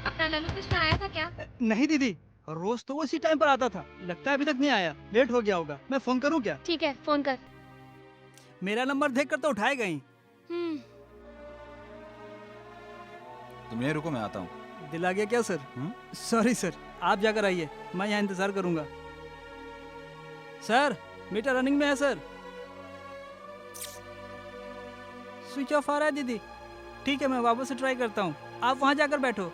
अपना लल्लू कृष्ण आया था क्या? नहीं दीदी, रोज तो वो इसी टाइम पर आता था। लगता है अभी तक नहीं आया, लेट हो गया होगा। मैं फोन करूं क्या? ठीक है, फोन कर। मेरा नंबर देखकर तो उठाएगा ही। तुम यहीं रुको, मैं आता हूँ। दिल आ गया क्या सर? सॉरी सर, आप जाकर आइए, मैं यहाँ इंतजार करूंगा। सर, मीटर रनिंग में है सर। स्विच ऑफ आ रहा है दीदी। ठीक है, मैं वापस से ट्राई करता हूँ, आप वहाँ जाकर बैठो।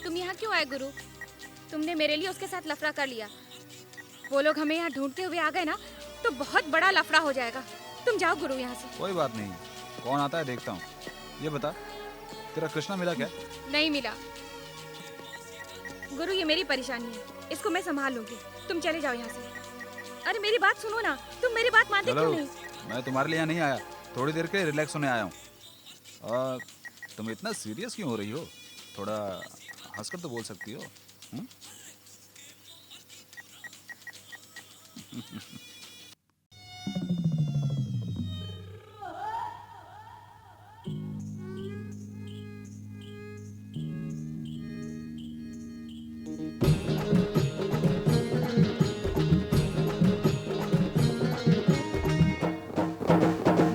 तुम यहाँ क्यों आए गुरु? तुमने मेरे लिए उसके साथ लफड़ा कर लिया। वो लोग हमें यहाँ ढूंढते हुए आ गए ना, तो बहुत बड़ा लफड़ा हो जाएगा। तुम जाओ गुरु यहाँ से। कोई बात नहीं, कौन आता है देखता हूँ। ये बता, तेरा कृष्णा मिला क्या? नहीं मिला गुरु, ये मेरी परेशानी है, इसको मैं संभाल लूंगी। तुम चले जाओ यहाँ से। अरे मेरी बात सुनो ना, तुम मेरी बात मानते क्यों नहीं? मैं तुम्हारे लिए यहाँ नहीं आया, थोड़ी देर के रिलैक्स होने आया हूँ। तुम इतना सीरियस क्यों हो रही हो? थोड़ा हंसकर तो बोल सकती हो।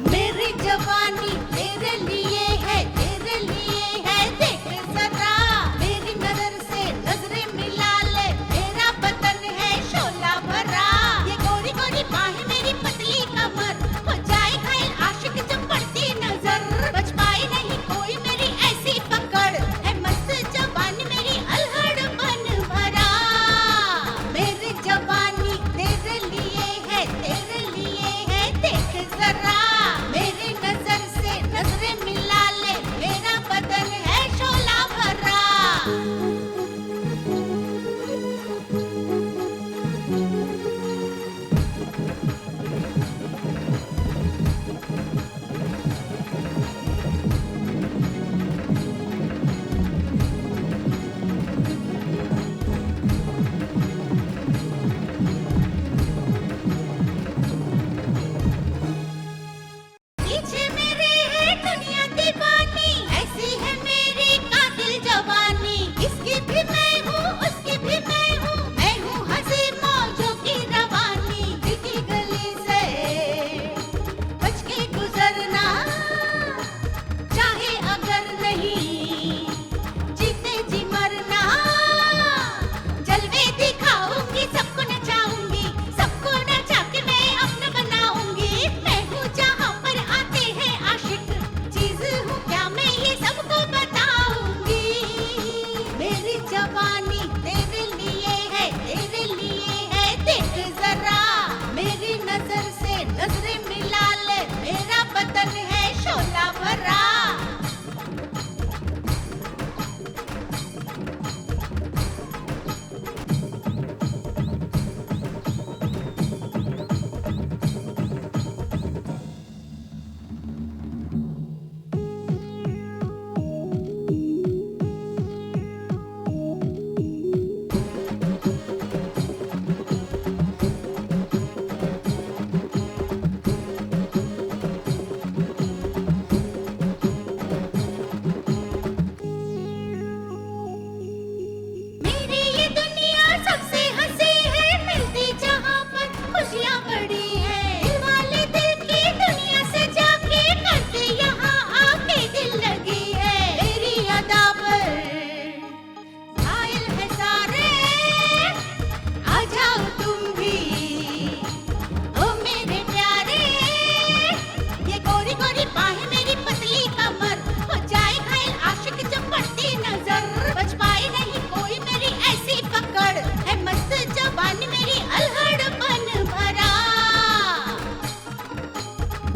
मेरी जवानी तेरे लिए है, तेरे लिए है। देख जरा मेरी नजर से नजरें मिला ले। मेरा बदन है शोला भरा, ये गोरी गोरी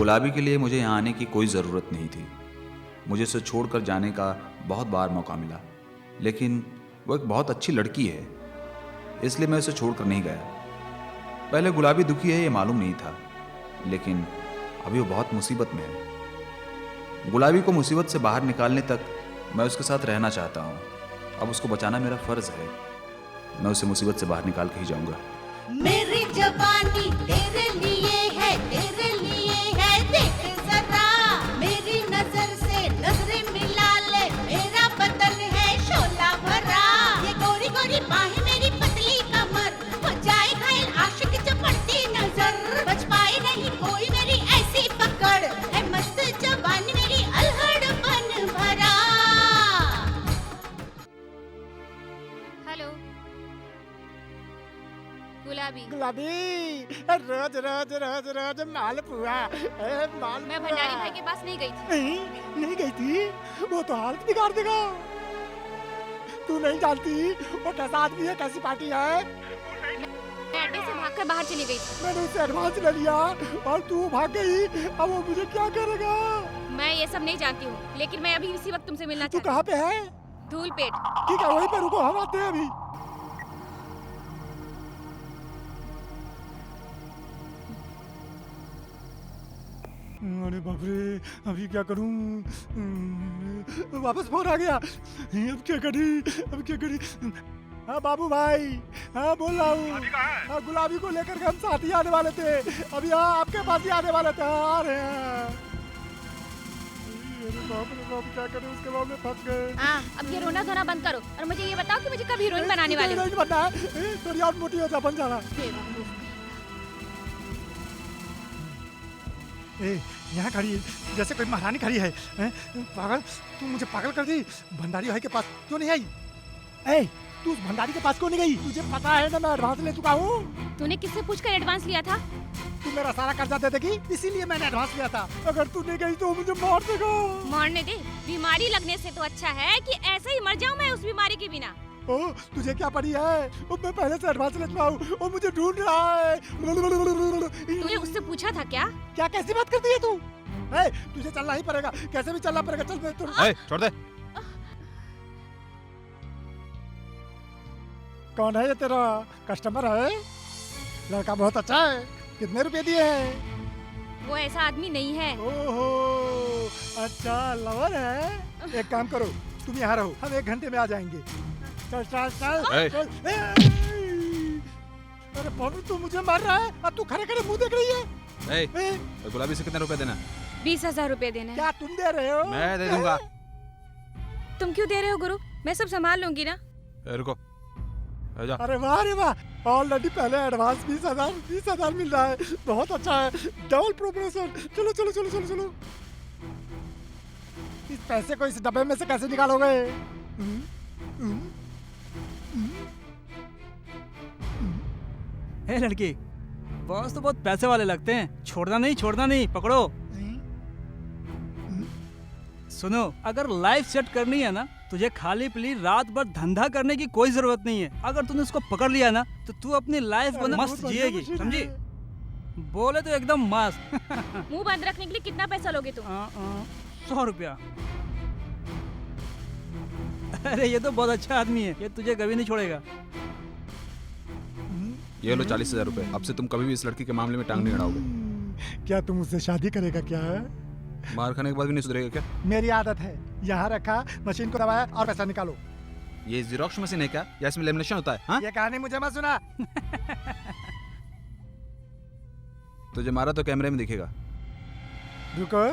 गुलाबी के लिए मुझे यहाँ आने की कोई ज़रूरत नहीं थी। मुझे उसे छोड़कर जाने का बहुत बार मौका मिला, लेकिन वो एक बहुत अच्छी लड़की है, इसलिए मैं उसे छोड़कर नहीं गया। पहले गुलाबी दुखी है ये मालूम नहीं था, लेकिन अभी वो बहुत मुसीबत में है। गुलाबी को मुसीबत से बाहर निकालने तक मैं उसके साथ रहना चाहता हूँ। अब उसको बचाना मेरा फर्ज है। मैं उसे मुसीबत से बाहर निकाल के ही जाऊंगा। मेरी जवानी तेरे लिए है, तेरे लिए है, देख जरा मेरी नजर से नजरें मिला ले, मेरा बदन है शोला भरा, ये गोरी गोरी बाहें मेरी पतली कमर, हो जाए घायल आशिक जब पड़ती नजर, बच पाए नहीं कोई मेरी ऐसी पकड़, है मस्त जवानी मेरी अल्हड़पन भरा। हेलो गुलाबी, गुलाबी रोज रोज रोज रोज मालपुआ माल। मैं भंडारी भाई के पास नहीं गई थी। नहीं गई थी, वो तो हालत बिगाड़ देगा। तू नहीं जानती वो कैसा आदमी है, कैसी पार्टी है। मैं अड्डे से भागकर बाहर चली गई थी। मैंने उससे एडवांस ले लिया और तू भाग गई। अब वो मुझे क्या करेगा। मैं ये सब नहीं जानती हूँ, लेकिन मैं अभी इसी वक्त तुमसे मिलना तू चाहती कहाँ पे है। हूँ। धूलपेट। ठीक है वहीं पे रुको, हम आते हैं अभी। अरे बाप रे, अभी क्या करूं। वापस फोन आ गया। अब क्या करी, अब क्या करी। हाँ बाबू भाई, हाँ बोल रहा हूँ। हाँ गुलाबी को लेकर के हम साथ ही आने वाले थे, अभी हाँ आपके पास ही आने वाले थे। हाँ, आ रहे हैं। अरे बाप रे बाप, क्या करें, उसके बाद में फंस गए। हाँ, अब ये रोना धोना बंद करो और मुझे ये बताओ कि मुझे कब हीरोइन बनाने वाले हो। हीरोइन बनना है, थोड़ी और मोटी हो जा, बन जाना। ए, यहाँ खड़ी है जैसे कोई महारानी खड़ी है। पागल, तू मुझे पागल कर दी। भंडारी भाई के पास क्यों नहीं आई। ए, तू उस भंडारी के पास क्यों नहीं गई। तुझे पता है ना मैं एडवांस ले चुका हूँ। तूने किससे पूछकर एडवांस लिया था। तू मेरा सारा कर्जा दे देगी, इसीलिए मैंने एडवांस लिया था। अगर तू नहीं गई तो मुझे मार देगा। मारने दे, बीमारी लगने से तो अच्छा है कि ऐसे ही मर जाऊं मैं उस बीमारी के बिना। ओ, तुझे क्या पड़ी है। ओ, मैं पहले से एडवांस ले चुका हूँ और मुझे ढूंढ रहा है। तूने उससे पूछा था क्या। क्या कैसी बात करती है तू। ए, तुझे चलना ही पड़ेगा, कैसे भी चलना पड़ेगा। चल मैं छोड़ दे। कौन है ये तेरा कस्टमर है। लड़का बहुत अच्छा है, कितने रुपए दिए हैं। वो ऐसा आदमी नहीं है। ओहो, अच्छा लवर है। एक काम करो, तुम यहाँ रहो, हम 1 घंटे में आ जाएंगे। चल चल चल, चल। अरे बाबू तू मुझे मार रहा है और तू खड़े खड़े मुंह देख रही है। गुलाबी से कितने रुपए देना। 20,000 रुपए देना। क्या तुम दे रहे हो। मैं दे दूंगा। तुम क्यों दे रहे हो गुरु, मैं सब संभाल लूंगी ना। रुको, जा। अरे वाह रे वाह, ऑलरेडी पहले एडवांस 20,000 मिल रहा है। बहुत अच्छा है, डबल प्रमोशन। चलो चलो चलो चलो चलो। इस पैसे को इस डब्बे में से कैसे निकालोगे। ए लड़की, बॉस तो बहुत पैसे वाले लगते हैं। छोड़ना नहीं, पकड़ो। सुनो, अगर लाइफ सेट करनी है ना, तुझे खाली पीली रात भर धंधा करने की कोई जरूरत नहीं है। अगर तूने उसको पकड़ लिया ना, तो तू अपनी लाइफ को मस्त जिएगी, समझी। बोले तो एकदम मस्त। मुंह बंद रखने के लिए कितना पैसा लोगे तुम। 100 रुपया। अरे ये तो बहुत अच्छा आदमी है, ये तुझे कभी नहीं छोड़ेगा। ये लो 40,000 रुपए। अब से तुम कभी भी इस लड़की के मामले में टांग नहीं अड़ाओगे। क्या तुम उससे शादी करेगा क्या है। मार खाने के बाद भी नहीं सुधरेगा क्या। मेरी आदत है, यहाँ रखा, मशीन को दबाया और पैसा निकालो। ये जीरोक्स मशीन है क्या, या इसमें लेमिनेशन होता है। हाँ? ये कहानी मुझे मत सुना। तुझे मारा तो कैमरे में दिखेगा। रुको,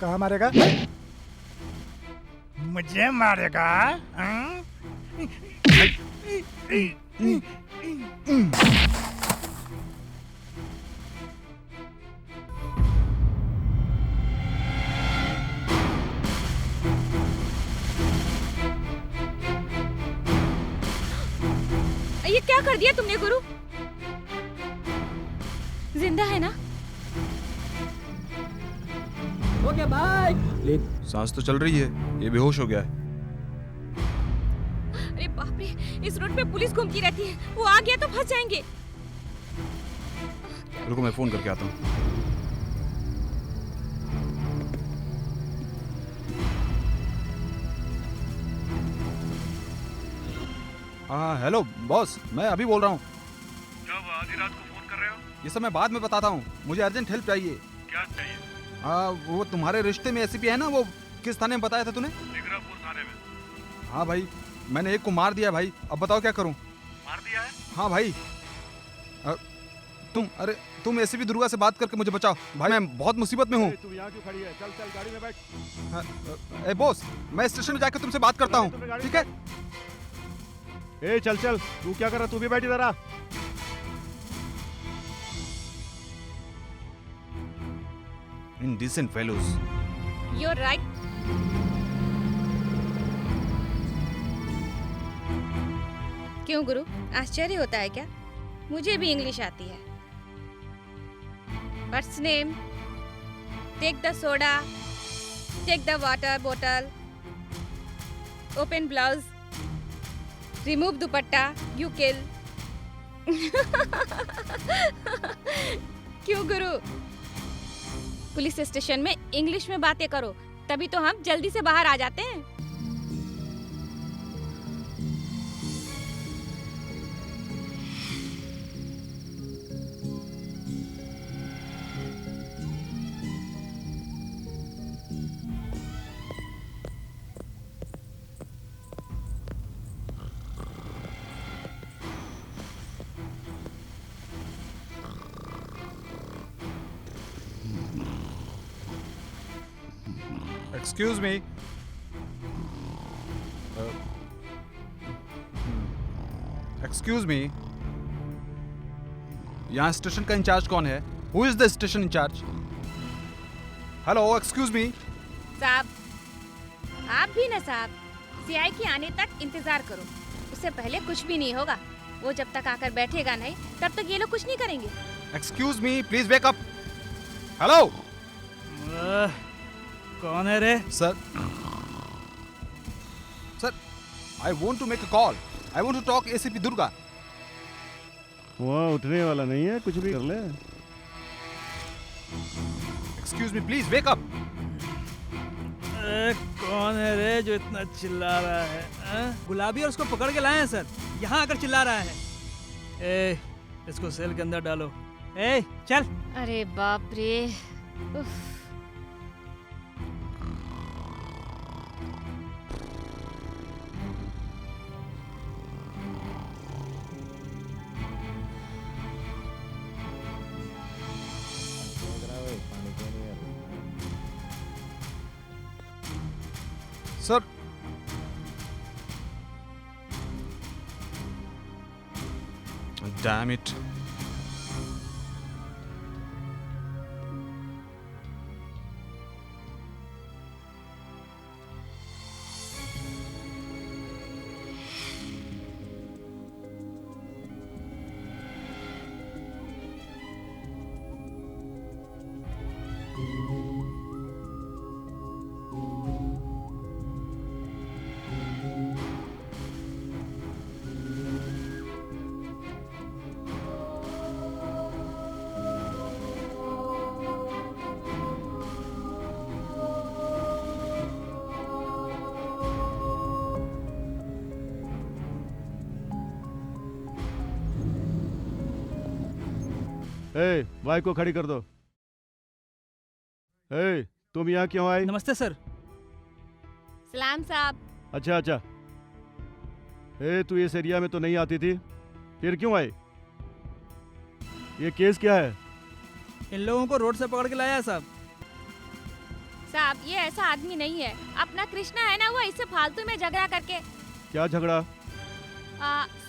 कहाँ मारेगा। मुझे मारेगा। ये क्या कर दिया तुमने गुरु। जिंदा है ना। हो गया भाई। सांस तो चल रही है, ये बेहोश हो गया है। अरे बाप रे, इस रोड पे पुलिस घूमती रहती है, वो आ गया तो फंस जाएंगे। रुको मैं फोन करके आता हूँ। हाँ हेलो बॉस, मैं अभी बोल रहा हूँ। क्या हुआ, आधी रात को फोन कर रहे हो? ये सब मैं बाद में बताता हूँ, मुझे अर्जेंट हेल्प चाहिए। क्या चाहिए? वो तुम्हारे रिश्ते में एसीपी है ना, वो किस थाने में बताया था तूने? निगरापुर थाने में। हाँ भाई, मैंने एक को मार दिया भाई, अब बताओ क्या करूँ? मार दिया है? हाँ भाई। तुम एसीपी दुर्गा से बात करके मुझे बचाओ भाई, मैं बहुत मुसीबत में हूँ। तुम यहाँ क्यों खड़ी है? चल चल गाड़ी में बैठ। ए बॉस, मैं स्टेशन में जाकर तुमसे बात करता हूँ, ठीक है? ए चल चल, तू क्या कर रहा? तू भी बैठ इधर आ। Indecent fellows. You're right. क्यों गुरु, आश्चर्य होता है क्या? मुझे भी इंग्लिश आती है। What's name? Take the soda. Take the water bottle. Open blouse. Remove dupatta. You kill. क्यों गुरु? पुलिस स्टेशन में इंग्लिश में बातें करो, तभी तो हम जल्दी से बाहर आ जाते हैं। Excuse me. Excuse me. यहाँ स्टेशन का इंचार्ज कौन है? Who is the station incharge? Hello, excuse me. साहब, आप भी ना साहब, सीआई के आने तक इंतजार करो। उससे पहले कुछ भी नहीं होगा। वो जब तक आकर बैठेगा नहीं, तब तक ये लोग कुछ नहीं करेंगे। Excuse me, please wake up. Hello. कौन है रे? Sir, I want to make a call. I want to talk ACP Durga. वहाँ उठने वाला नहीं है, कुछ भी कर ले। Excuse me, please wake up. कौन है रे जो इतना चिल्ला रहा है? गुलाबी और उसको पकड़ के लाए हैं सर, यहाँ आकर चिल्ला रहा है। ए, इसको सेल के अंदर डालो। ए, चल। अरे बाप रे। उफ। Sir. Damn it. A, bike को खड़ी कर दो। ए, तुम यहाँ क्यों आए? नमस्ते सर। सलाम साहब। अच्छा अच्छा। ए, तू इस एरिया में तो नहीं आती थी, फिर क्यों आई? ये केस क्या है? इन लोगों को रोड से पकड़ के लाया है साहब। साहब, ये ऐसा आदमी नहीं है। अपना कृष्णा है ना, वो इससे फालतू में झगड़ा करके। क्या झगड़ा?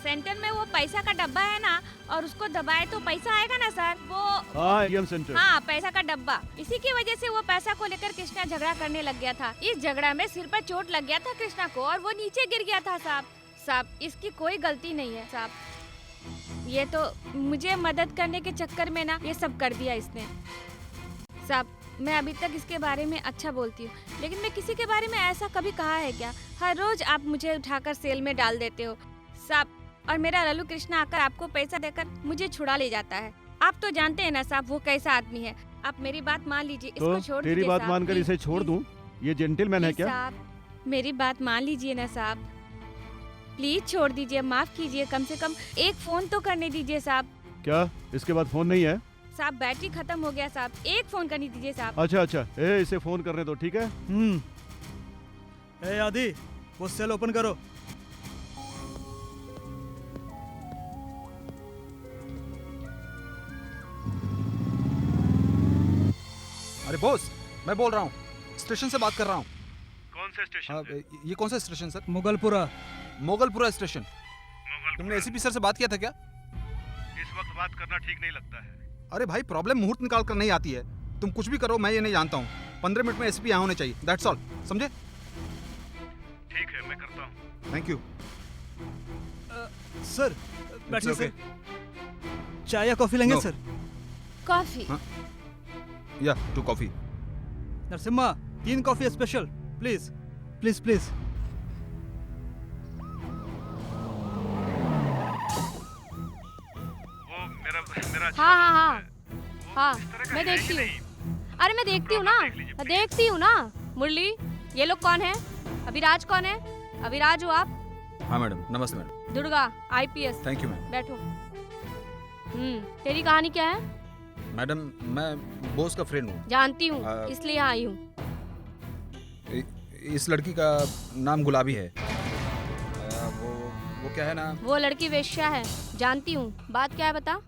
सेंटर में वो पैसा का डब्बा है ना, और उसको दबाए तो पैसा आएगा ना सर, वो। हाँ, एटीएम सेंटर। हाँ, पैसा का डब्बा। इसी की वजह से वो पैसा को लेकर कृष्णा झगड़ा करने लग गया था। इस झगड़ा में सिर पर चोट लग गया था कृष्णा को, और वो नीचे गिर गया था साहब। साहब, इसकी कोई गलती नहीं है साहब। ये तो मुझे मदद करने के चक्कर में ना ये सब कर दिया इसने। साहब, मैं अभी तक इसके बारे में अच्छा बोलती हूँ, लेकिन मैं किसी के बारे में ऐसा कभी कहा है क्या? हर रोज आप मुझे उठाकर सेल में डाल देते हो साहब, और मेरा लल्लू कृष्णा आकर आपको पैसा देकर मुझे छुड़ा ले जाता है। आप तो जानते हैं ना साहब वो कैसा आदमी है। आप मेरी बात मान लीजिए, इसको तो छोड़ तेरी दीजिए बात साहब, मानकर प्लीज, इसे छोड़ प्लीज, दूं? ये जेंटलमैन है प्लीज क्या? साहब, मेरी बात मान लीजिए ना साहब, प्लीज छोड़ दीजिए, माफ कीजिए, कम से कम एक फोन तो करने दीजिए साहब। क्या इसके बाद फोन नहीं है? साहब बैटरी खत्म हो गया साहब, एक फोन करने दीजिए साहब। अच्छा अच्छा, इसे फोन करने दो, ठीक है? ए आदि, वो सेल ओपन करो। अरे बॉस, मैं बोल रहा हूँ, स्टेशन से बात कर रहा हूँ। कौन से स्टेशन से? ये कौन सा station sir? Mughalpura. Mogalpura station. तुमने एसीपी सर से बात किया था क्या? इस वक्त बात करना ठीक नहीं लगता है। अरे भाई, प्रॉब्लम मुहूर्त निकाल कर नहीं आती है। तुम कुछ भी करो, मैं ये नहीं जानता हूँ। 15 मिनट में एसीपी यहाँ होने चाहिए, दैट्स ऑल, समझे? ठीक है, मैं करता हूँ। थैंक यू सर बैठिए okay. सर। चाय या कॉफी लेंगे No. सर? कॉफी। या 2 coffee. Narasimha 3 coffee special, please please please. वो मेरा हाँ हाँ हाँ हाँ, मैं देखती हूँ। अरे मैं देखती हूँ ना, मैं देखती हूँ ना। मुरली, ये लोग कौन है? अभिराज कौन है? अभिराज हो आप? हाँ मैडम, नमस्ते madam. Durga, IPS। Thank you ma'am. बैठो। तेरी कहानी क्या है? मैडम, मैं बॉस का फ्रेंड हूँ। जानती हूँ, इसलिए यहाँ आई हूँ। इस लड़की का नाम गुलाबी है। वो क्या है ना, वो लड़की वेश्या है, जानती हूँ। बात क्या है बता।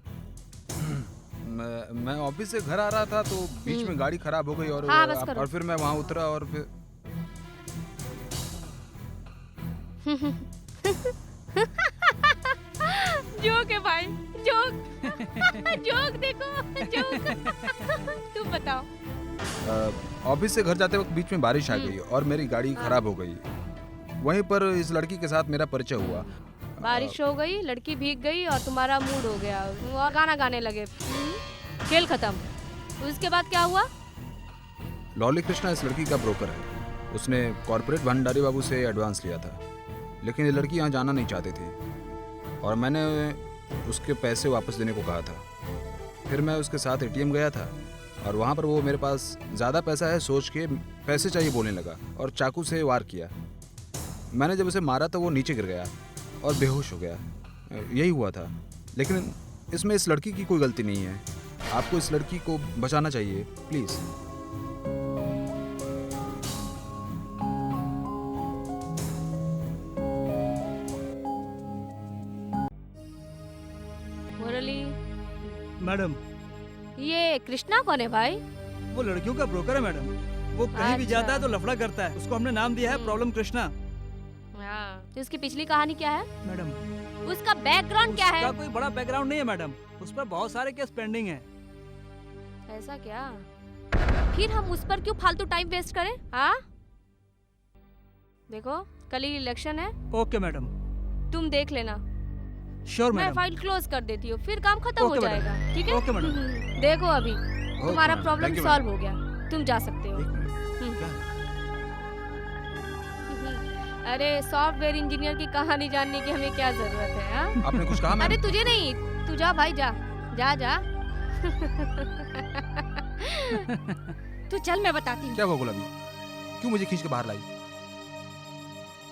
मैं ऑफिस से घर आ रहा था तो बीच में गाड़ी खराब हो गई और हाँ, बस करो। और फिर मैं वहाँ उतरा और फिर जोक है भाई, जोक। जोक देखो, जोक। तुम बताओ। ऑफिस से घर जाते वक्त बीच में बारिश आ गई और मेरी गाड़ी खराब हो गई। वहीं पर इस लड़की के साथ मेरा परिचय हुआ। बारिश हो गई, लड़की भीग गई और तुम्हारा मूड हो गया और गाना गाने लगे। खेल खत्म। उसके बाद क्या हुआ? लॉली कृष्णा इस लड़की का ब्रोकर है। उसने कॉर्पोरेट भंडारी बाबू से एडवांस लिया था, लेकिन ये लड़की यहाँ जाना नहीं चाहती थी और मैंने उसके पैसे वापस देने को कहा था। फिर मैं उसके साथ ATM गया था और वहाँ पर वो मेरे पास ज़्यादा पैसा है सोच के पैसे चाहिए बोलने लगा और चाकू से वार किया। मैंने जब उसे मारा तो वो नीचे गिर गया और बेहोश हो गया। यही हुआ था, लेकिन इसमें इस लड़की की कोई गलती नहीं है। आपको इस लड़की को बचाना चाहिए, प्लीज़। मुरली, मैडम, ये कृष्णा कौन है भाई? वो लड़कियों का ब्रोकर है मैडम। वो कहीं भी अच्छा। जाता है तो लफड़ा करता है। उसको हमने नाम दिया है प्रॉब्लम कृष्णा। हाँ, तो उसकी पिछली कहानी क्या है? मैडम, उसका बैकग्राउंड क्या है? उसका कोई बड़ा बैकग्राउंड नहीं है मैडम। उस पर बहुत सारे केस पेंडिंग हैं। ऐसा क्या? फिर हम उस पर क्यों फालतू टाइम वेस्ट करें? हाँ, देखो कल ही इलेक्शन है। ओके मैडम, तुम देख लेना। श्योर मैं मैडम। फाइल क्लोज कर देती हूँ, फिर काम खत्म हो ओके मैडम। जाएगा। ठीक है? Okay madam. देखो अभी तुम्हारा madam, problem thank you, solve हो गया, तुम जा सकते हो। एक मिनट, हम्म। क्या है? अरे सॉफ्टवेयर इंजीनियर की कहानी जानने की हमें क्या जरूरत है? हाँ? आपने कुछ कहा अरे मैडम? तुझे नहीं, तू जा भाई, जा जा जा। तू चल, मैं बताती हूँ। क्या हुआ गुलाबी? क्यों मुझे खींच के बाहर लाई?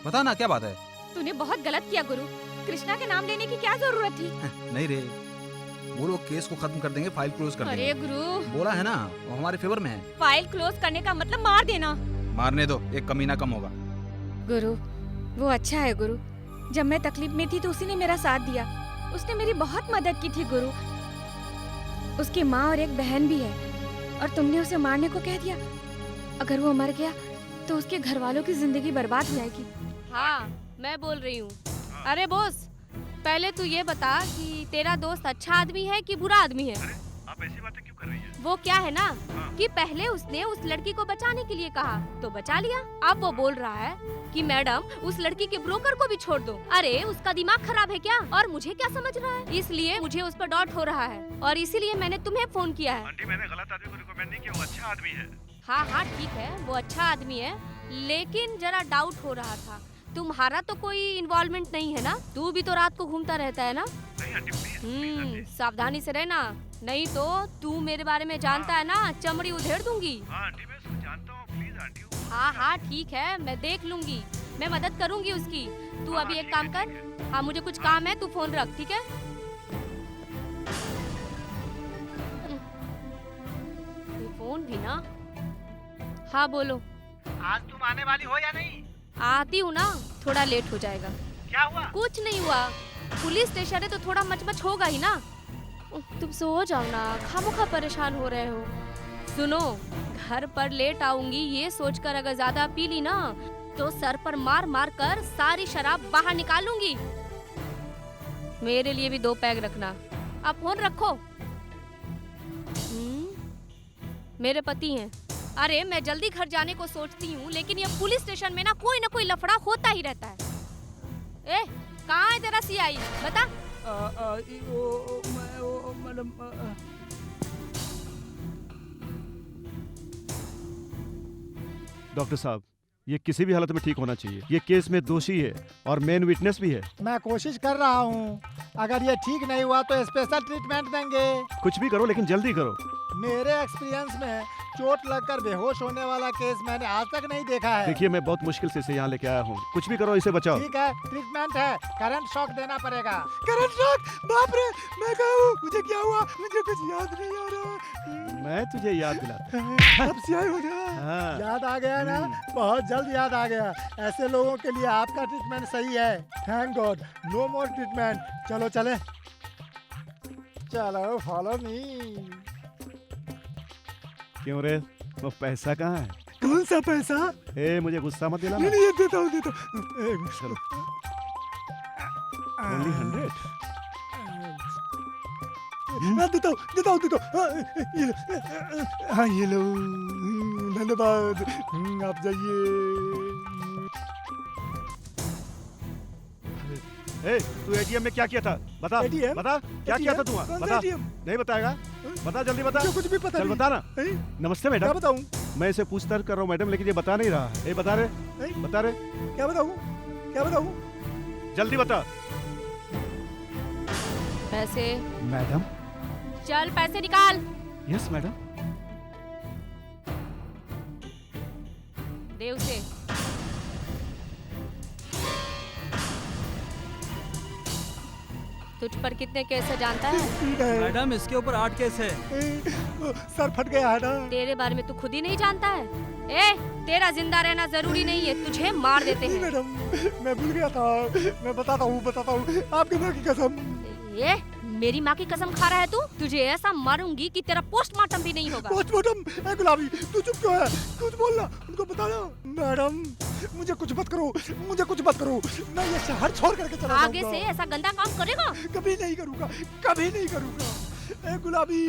बता ना, क्या बात है? तूने बहुत गलत किया गुरु। कृष्णा के नाम लेने की क्या जरूरत थी? नहीं रे, वो लोग केस को खत्म कर देंगे, फाइल क्लोज कर अरे देंगे। गुरु, बोला है ना, वो हमारे फेवर में है। फाइल क्लोज करने का मतलब मार देना। मारने दो, एक कमीना कम होगा। गुरु, वो अच्छा है गुरु। जब मैं तकलीफ में थी तो उसी ने मेरा साथ दिया। उसने मेरी बहुत मदद की थी गुरु। उसकी माँ और एक बहन भी है और तुमने उसे मारने को कह दिया। अगर वो मर गया तो उसके घर वालों की जिंदगी बर्बाद हो जाएगी। हाँ, मैं बोल रही हूँ। अरे बॉस, पहले तू ये बता कि तेरा दोस्त अच्छा आदमी है कि बुरा आदमी है? आप ऐसी बातें क्यों कर रही हैं? वो क्या है ना कि पहले उसने उस लड़की को बचाने के लिए कहा तो बचा लिया। अब वो बोल रहा है कि मैडम उस लड़की के ब्रोकर को भी छोड़ दो। अरे उसका दिमाग खराब है क्या? और मुझे क्या समझ रहा है? इसलिए मुझे उस पर डाउट हो रहा है और इसीलिए मैंने तुम्हें फोन किया है। आंटी, मैंने गलत आदमी को रिकमेंड नहीं किया, वो अच्छा आदमी है। हाँ हाँ ठीक है, वो अच्छा आदमी है, लेकिन जरा डाउट हो रहा था। तुम्हारा तो कोई इन्वॉल्वमेंट नहीं है ना? तू भी तो रात को घूमता रहता है ना? नहीं आंटी, प्लीज। सावधानी से रहना, नहीं तो तू मेरे बारे में जानता है ना, चमड़ी उधेड़ दूंगी। हाँ आंटी, मैं उसको जानता हूँ, प्लीज आंटी। हाँ हाँ ठीक है, मैं देख लूंगी। मैं मदद करूंगी उसकी। तू अभी एक काम कर, हाँ मुझे कुछ काम है, तू फोन रख, ठीक है? ये फोन भी ना। हाँ बोलो। आज तुम आने वाली हो या नहीं? आती हूँ ना, थोड़ा लेट हो जाएगा। क्या हुआ? कुछ नहीं हुआ, पुलिस स्टेशन है तो थोड़ा मचमच होगा ही ना। तुम सो जाओ ना, खामोखा परेशान हो रहे हो। सुनो, घर पर लेट आऊंगी ये सोचकर अगर ज्यादा पी ली ना तो सर पर मार मार कर सारी शराब बाहर निकालूंगी। मेरे लिए भी 2 पैग रखना। अब फोन रखो। मेरे पति हैं। अरे मैं जल्दी घर जाने को सोचती हूँ लेकिन ये पुलिस स्टेशन में ना कोई लफड़ा होता ही रहता है। ए, कहाँ है तेरा सीआई? बता। मैडम डॉक्टर साहब, ये किसी भी हालत में ठीक होना चाहिए। ये केस में दोषी है और मेन विटनेस भी है। मैं कोशिश कर रहा हूँ, अगर ये ठीक नहीं हुआ तो स्पेशल ट्रीटमेंट देंगे। कुछ भी करो लेकिन जल्दी करो। मेरे एक्सपीरियंस में चोट लगकर बेहोश होने वाला केस मैंने आज तक नहीं देखा है। देखिए, मैं बहुत मुश्किल से इसे यहाँ लेके आया हूँ। कुछ भी करो, इसे बचाओ। ठीक है, ट्रीटमेंट है, करंट शॉक देना पड़ेगा। Current shock? बाप रे, मैं कहूँ मुझे क्या हुआ? मुझे कुछ याद नहीं आ रहा। मैं तुझे याद दिला। अब सीआई हो गया। हाँ। याद आ गया ना, बहुत जल्द याद आ गया। ऐसे लोगों के लिए आपका ट्रीटमेंट सही है। थैंक गॉड, नो मोर ट्रीटमेंट। चलो चले, चलो फॉलो मी। क्यों रे, वो पैसा कहाँ है? कौन सा पैसा? ए, मुझे गुस्सा मत दिलाना। नहीं, ये देता हूँ, देता हूँ। चलो। Only 100? देता हूँ। हाँ ये लो, धन्यवाद। आप जाइए। ए, तू एटीएम में क्या किया था? बता। ATM? बता, क्या किया था तू वहाँ? कौन सा बता। ATM? नहीं बताएगा? बता, जल्दी बता। मुझे कुछ भी पता चल नहीं। बता ना। नहीं, नमस्ते क्या मैडम। बताऊँ? मैं इसे पूछताछ कर रहा हूँ मैडम, लेकिन ये बता नहीं रहा। ए, बता रे, नहीं, बता रे, क्या बताऊँ? क्या बताऊँ? जल्दी बता। पैसे। मैडम। चल पैसे निकाल। Yes madam. दे उसे। तुझ पर कितने केस है जानता है? ठीक है। मैडम इसके ऊपर 8 केस है। सर फट गया है ना। तेरे बारे में तू खुद ही नहीं जानता है। ए, तेरा जिंदा रहना जरूरी नहीं है, तुझे मार देते नहीं हैं। मैडम, मैं भूल गया था। मैं बताता हूँ आपके माँ की कसम। ए, मेरी माँ की कसम खा रहा है तू? तुझे ऐसा मारूंगी कि तेरा पोस्टमार्टम भी नहीं होगा। पोस्टमार्टम? गुलाबी, तू चुप क्यों है? कुछ बोलना, उनको बताना। मैडम, मुझे कुछ मत करो, मुझे कुछ मत करो। मैं ये शहर छोड़ करके चला आगे जाऊंगा। से ऐसा गंदा काम करेगा? कभी नहीं करूँगा, कभी नहीं करूँगा। ए गुलाबी,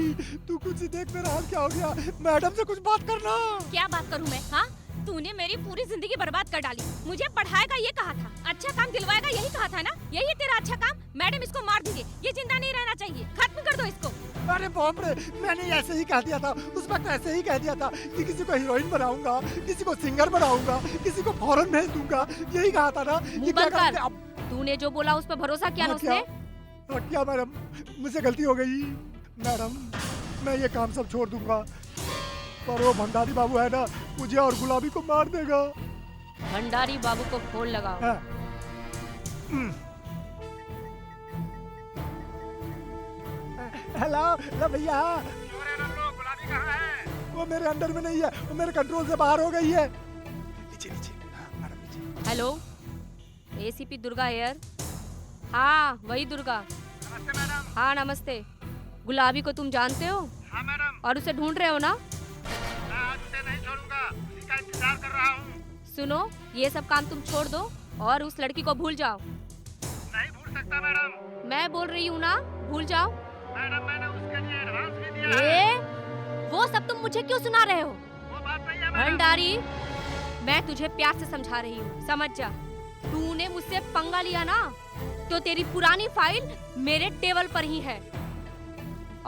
तू कुछ देख, मेरा हाल क्या हो गया। मैडम से कुछ बात करना। क्या बात करूं मैं? हाँ, तूने मेरी पूरी जिंदगी बर्बाद कर डाली। मुझे पढ़ाएगा ये कहा था, अच्छा काम दिलवाएगा यही कहा था ना? यही तेरा अच्छा काम? मैडम इसको मार दीजिए, ये जिंदा नहीं रहना चाहिए, खत्म कर दो इसको। अरे बाप रे, मैंने ऐसे ही कह दिया था उस वक्त, ऐसे ही कह दिया था कि किसी को हीरोइन बनाऊंगा, किसी को सिंगर बनाऊंगा, किसी को फॉरेन भेज दूंगा, यही कहा था ना। मुंह बंद कर। तूने जो बोला उस पर भरोसा किया ना उसने? क्या मैडम, मुझसे गलती हो गई। मैडम, मैं ये काम सब छोड़ दूंगा, पर वो भंडारी बाबू है ना, मुझे और गुलाबी को मार देगा। भंडारी बाबू को फोन लगाओ। हाँ। हेलो, हेलो भैया। गुलाबी कहाँ है? वो मेरे अंडर में नहीं है, वो मेरे कंट्रोल से बाहर हो गई है। नीचे नीचे। हाँ, मैडम नीचे। Hello, ACP Durga air. हाँ वही दुर्गा। नमस्ते मैडम। हाँ नमस्ते। गुलाबी को तुम जानते हो? हाँ मैडम। और उसे ढूंढ रहे हो ना? मैं आज उसे नहीं छोड़ूंगा, उसी का इंतजार कर रहा हूँ। सुनो, ये सब काम तुम छोड़ दो और उस लड़की को भूल जाओ। नहीं भूल सकता मैडम। मैं बोल रही हूँ ना, भूल जाओ। मैडम, मैंने उसके लिए एडवांस भी दिया है। वो सब तुम मुझे क्यों सुना रहे हो? वो बात नहीं है मैडम। भंडारी, मैं तुझे प्यार से समझा रही हूँ, समझ जा। तूने मुझसे पंगा लिया ना, तो तेरी पुरानी फाइल मेरे टेबल पर ही है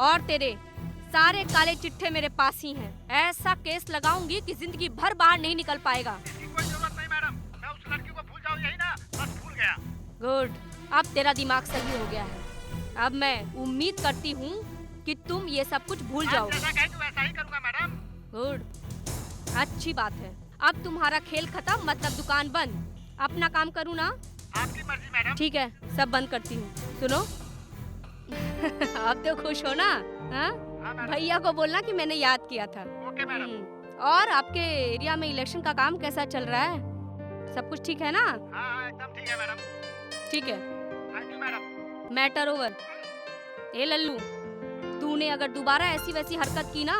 और तेरे सारे काले चिट्ठे मेरे पास ही हैं। ऐसा केस लगाऊंगी कि जिंदगी भर बाहर नहीं निकल पाएगा। इसकी कोई जरूरत नहीं मैडम, मैं उस लड़की को भूल जाऊँ यही ना, बस भूल गया। गुड, अब तेरा दिमाग सही हो गया है। अब मैं उम्मीद करती हूँ कि तुम ये सब कुछ भूल जाओ। जैसा कहेंगे वैसा ही करूँगा मैडम। गुड, अच्छी बात है। अब तुम्हारा खेल खत्म, मतलब दुकान बंद। अपना काम करूँ ना? आपकी मर्जी मैडम। ठीक है, सब बंद करती हूँ। सुनो आप तो खुश हो ना? हाँ? हाँ मैडम। भैया को बोलना कि मैंने याद किया था। Okay madam. और आपके एरिया में इलेक्शन का काम कैसा चल रहा है? सब कुछ ठीक है ना? हाँ एकदम ठीक है मैडम। ठीक है, thank you madam. Matter over. ए लल्लू, तूने अगर दोबारा ऐसी वैसी हरकत की ना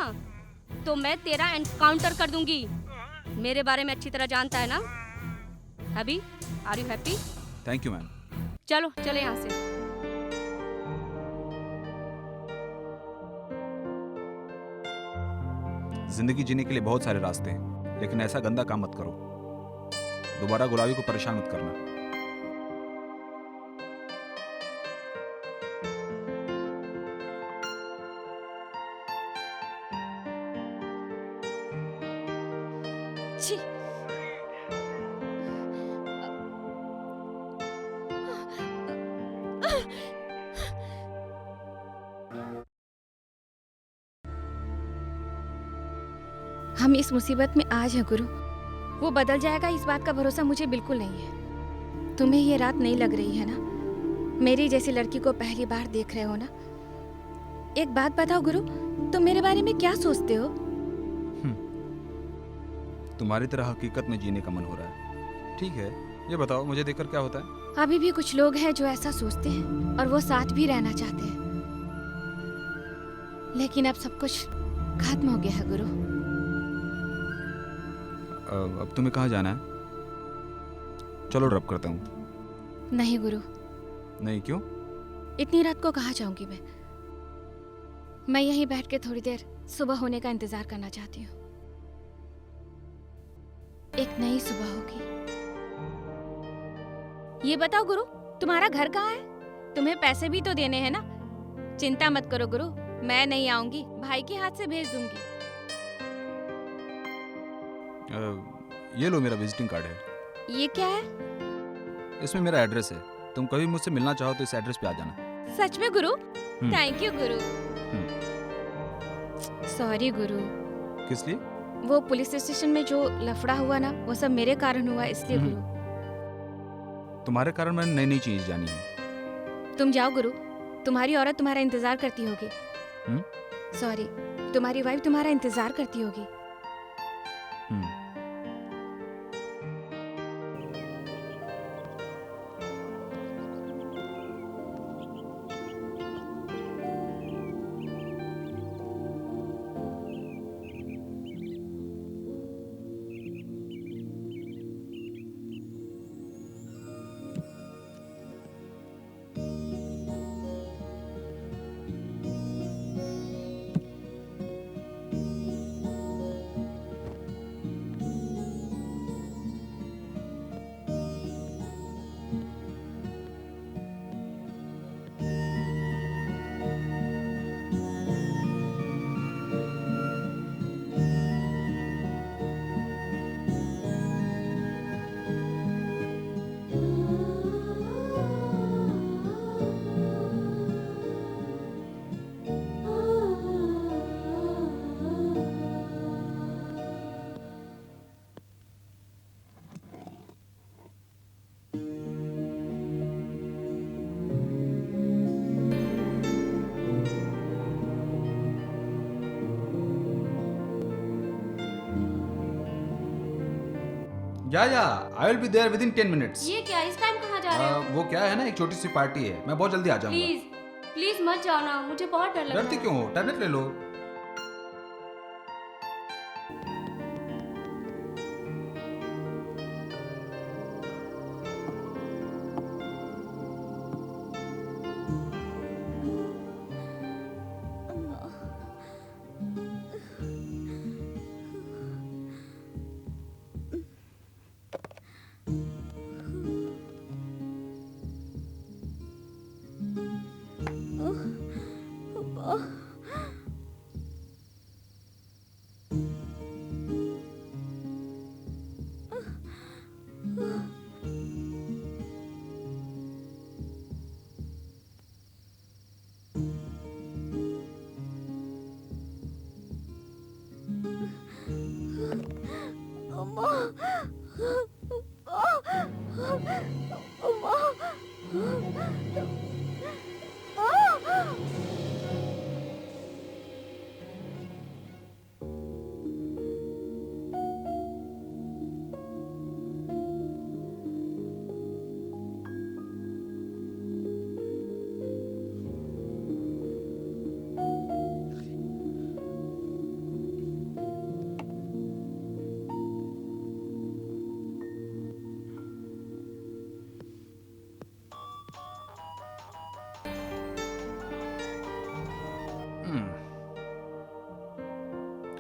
तो मैं तेरा एनकाउंटर कर दूंगी। मेरे बारे में अच्छी तरह जानता है ना? अभी are you happy? Thank you ma'am. चलो चले यहाँ से। जिंदगी जीने के लिए बहुत सारे रास्ते हैं, लेकिन ऐसा गंदा काम मत करो। दोबारा गुलाबी को परेशान मत करना। छी। हम इस मुसीबत में आज हैं गुरु। वो बदल जाएगा इस बात का भरोसा मुझे बिल्कुल नहीं है। तुम्हें ये रात नहीं लग रही है ना? मेरी जैसी लड़की को पहली बार देख रहे हो ना? एक बात बताओ गुरु, तुम मेरे बारे में क्या सोचते हो? तुम्हारी तरह हकीकत में जीने का मन हो रहा है। ठीक है, ये बताओ मुझे देखकर क्या होता है? अभी भी कुछ लोग हैं जो ऐसा सोचते हैं और वो साथ भी रहना चाहते हैं, लेकिन अब सब कुछ खत्म हो गया है गुरु। अब तुम्हें कहाँ जाना है? चलो ड्रॉप करता हूँ। नहीं गुरु, नहीं, क्यों? इतनी रात को कहाँ जाऊंगी मैं यहीं बैठ के थोड़ी देर सुबह होने का इंतजार करना चाहती हूँ। एक नई सुबह होगी। ये बताओ गुरु, तुम्हारा घर कहाँ है? तुम्हें पैसे भी तो देने हैं ना? चिंता मत करो गुरु, मैं नहीं आऊंगी, भाई के हाथ से भेज दूंगी। ये लो, मेरा विजिटिंग कार्ड है। ये क्या है? इसमें मेरा एड्रेस है। तुम कभी मुझसे मिलना चाहो तो इस एड्रेस पे आ जाना। सच में गुरु? Thank you Guru. सॉरी गुरु। किस लिए? वो पुलिस स्टेशन में जो लफड़ा हुआ ना, वो सब मेरे कारण हुआ, इसलिए गुरु। तुम्हारे कारण मैंने नई नई चीज जानी है। तुम जाओ गुरु, तुम्हारी औरत तुम्हारा इंतजार करती होगी। सॉरी, तुम्हारी वाइफ तुम्हारा इंतजार करती होगी। या I will be there within 10 minutes. ये क्या, इस टाइम कहाँ जा रहे हो? वो क्या है ना, एक छोटी सी पार्टी है, मैं बहुत जल्दी आ जाऊंगा। प्लीज प्लीज मत जाओ ना, मुझे बहुत डर लग रहा डरती है। क्यों हो? टैबलेट ले लो।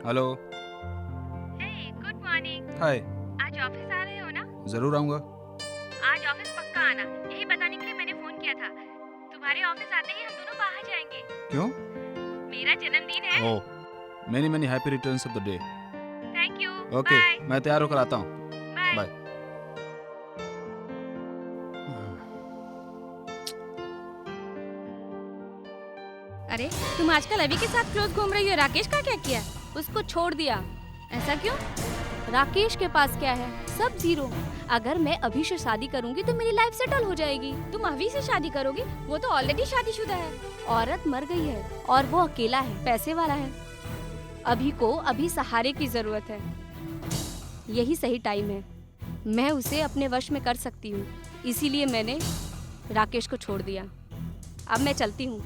हेलो। Good morning. हाय। आज ऑफिस आ रहे हो ना? जरूर आऊँगा। आज ऑफिस पक्का आना, यही बताने के लिए मैंने फोन किया था। तुम्हारे ऑफिस आते ही हम दोनों बाहर जाएंगे। क्यों? मेरा जन्मदिन है। Oh, many many happy returns of the day. Thank you. Okay, bye. मैं तैयार होकर आता हूँ। बाय। बाय। अरे तुम आजकल अभी के साथ क्लोज घूम रही हो, राकेश का क्या किया? उसको छोड़ दिया। ऐसा क्यों? राकेश के पास क्या है? सब जीरो। अगर मैं अभी से शादी करूंगी तो मेरी लाइफ सेटल हो जाएगी। तुम अभी से शादी करोगी? वो तो ऑलरेडी शादीशुदा है। औरत मर गई है और वो अकेला है, पैसे वाला है। अभी को अभी सहारे की जरूरत है। यही सही टाइम है। मैं उसे अपने वश में कर सकती हूँ, इसीलिए मैंने राकेश को छोड़ दिया। अब मैं चलती हूँ।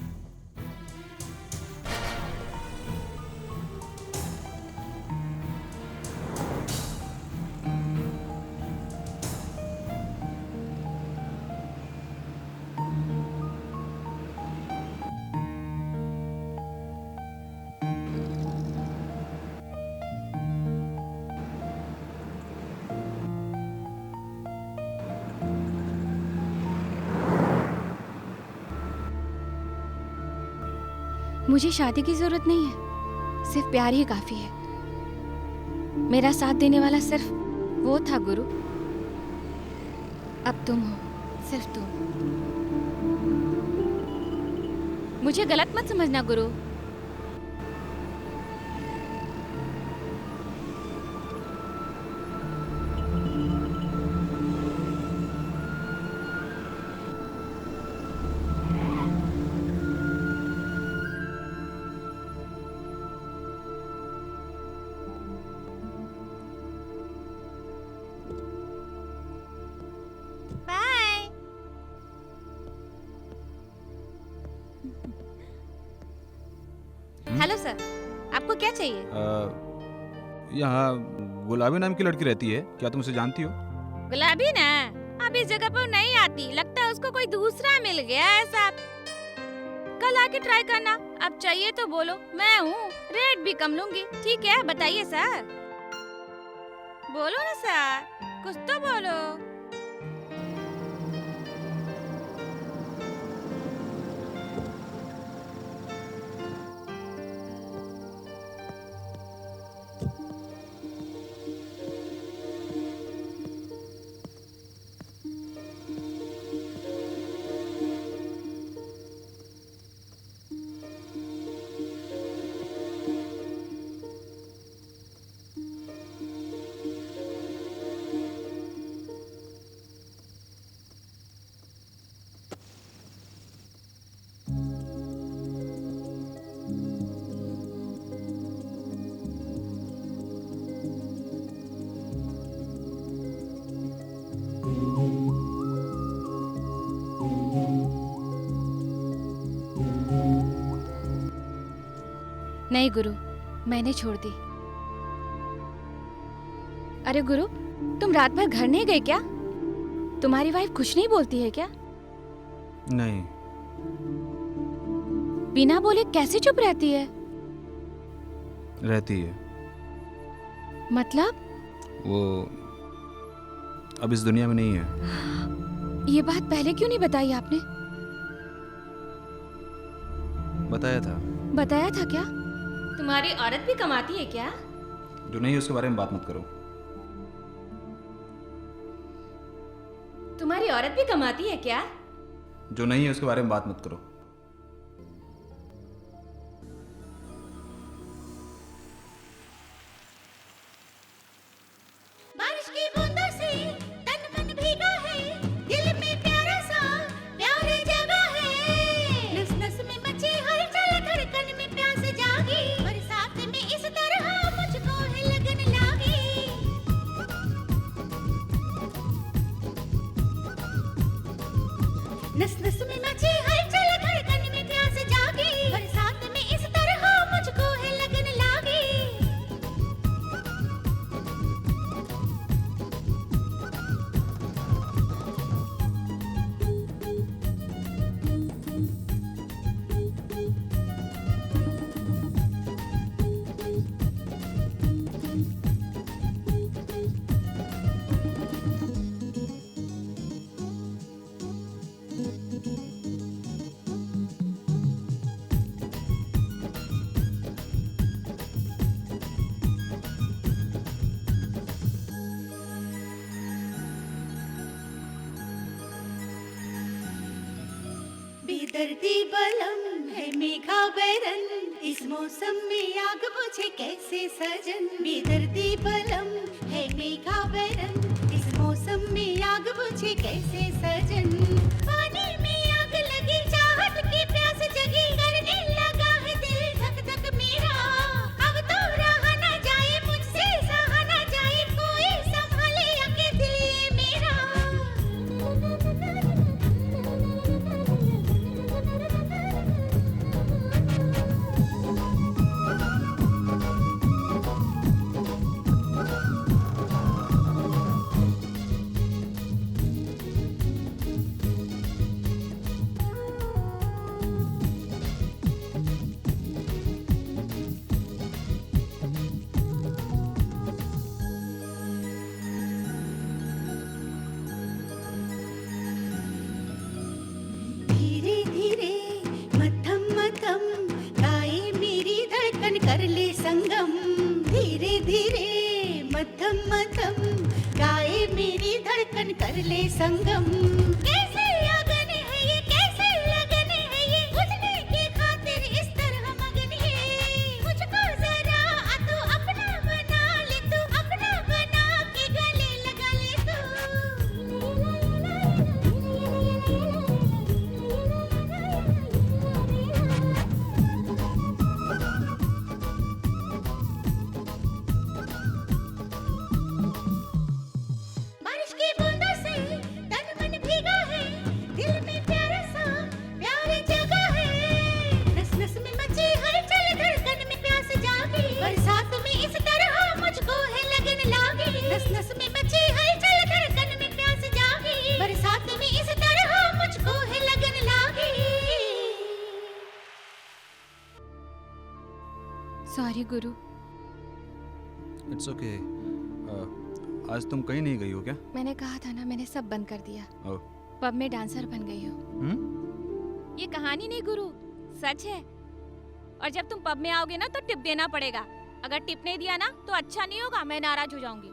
मुझे शादी की जरूरत नहीं है, सिर्फ प्यार ही काफी है। मेरा साथ देने वाला सिर्फ वो था गुरु। अब तुम हो, सिर्फ तुम। मुझे गलत मत समझना गुरु। बाय। हेलो सर, आपको क्या चाहिए? यहाँ गुलाबी नाम की लड़की रहती है, क्या तुम उसे जानती हो? गुलाबी ना? अब इस जगह पर नहीं आती, लगता है उसको कोई दूसरा मिल गया है साहब। कल आके ट्राई करना। अब चाहिए तो बोलो, मैं हूँ, रेट भी कम लूंगी। ठीक है, बताइए सर। बोलो ना सर, कुछ तो बोलो। नहीं गुरु, मैंने छोड़ दी। अरे गुरु, तुम रात भर घर नहीं गए क्या? तुम्हारी वाइफ कुछ नहीं बोलती है क्या? नहीं। बिना बोले कैसे चुप रहती है? रहती है। मतलब? वो अब इस दुनिया में नहीं है। ये बात पहले क्यों नहीं बताई आपने? बताया था। बताया था क्या? तुम्हारी औरत भी कमाती है क्या? जो नहीं है उसके बारे में बात मत करो। तुम्हारी औरत भी कमाती है क्या? जो नहीं है उसके बारे में बात मत करो। बारिश की बूंदों से तन मन भीगा है, नस नस में मची हलचल, धड़कन में प्यास जागी, बरसात में इस तरह मुझको है लगन लागी। बेदर्दी बलम है मेघा बैरन, इस मौसम में आग बुझे कैसे सजन। बेदर्दी बलम है मेघा बैरन, इस मौसम में आग बुझे कैसे सजन। पानी में आग लगी, चाहत की प्यास जगी, करने लगा है दिल धक धक मेरा। अब तो रहा ना जाए मुझसे, सहा ना जाए, कोई संभाले आके दिल ये मेरा। धीरे धीरे मध्यम मध्यम गाए मेरी धड़कन कर ले संगम। धीरे धीरे मध्यम मध्यम गाए मेरी धड़कन कर ले संगम। कैसे लगन है ये, कैसे लगन है ये, बुझने की खातिर इस तरह मगन ये। मुझको जरा तू अपना बना ले, तू अपना बना के गले लगा ले तू। बारिश की बूंदों से तन मन भीगा है, दिल में प्यारा सा प्यार जगा है। नस नस में मची हलचल, धड़कन में प्यास जागी, बरसात में इस तरह मुझको है लगन लागी। नस नस में मची हलचल, धड़कन में प्यास जागी, बरसात में इस तरह मुझको है लगन लागी। Sorry Guru. It's okay. आज तुम कहीं नहीं गई हो क्या? मैंने कहा था ना, मैंने सब बंद कर दिया। ओह। पब में डांसर बन गई हूँ। ये कहानी नहीं गुरु, सच है। और जब तुम पब में आओगे ना तो टिप देना पड़ेगा। अगर टिप नहीं दिया ना तो अच्छा नहीं होगा, मैं नाराज हो जाऊंगी।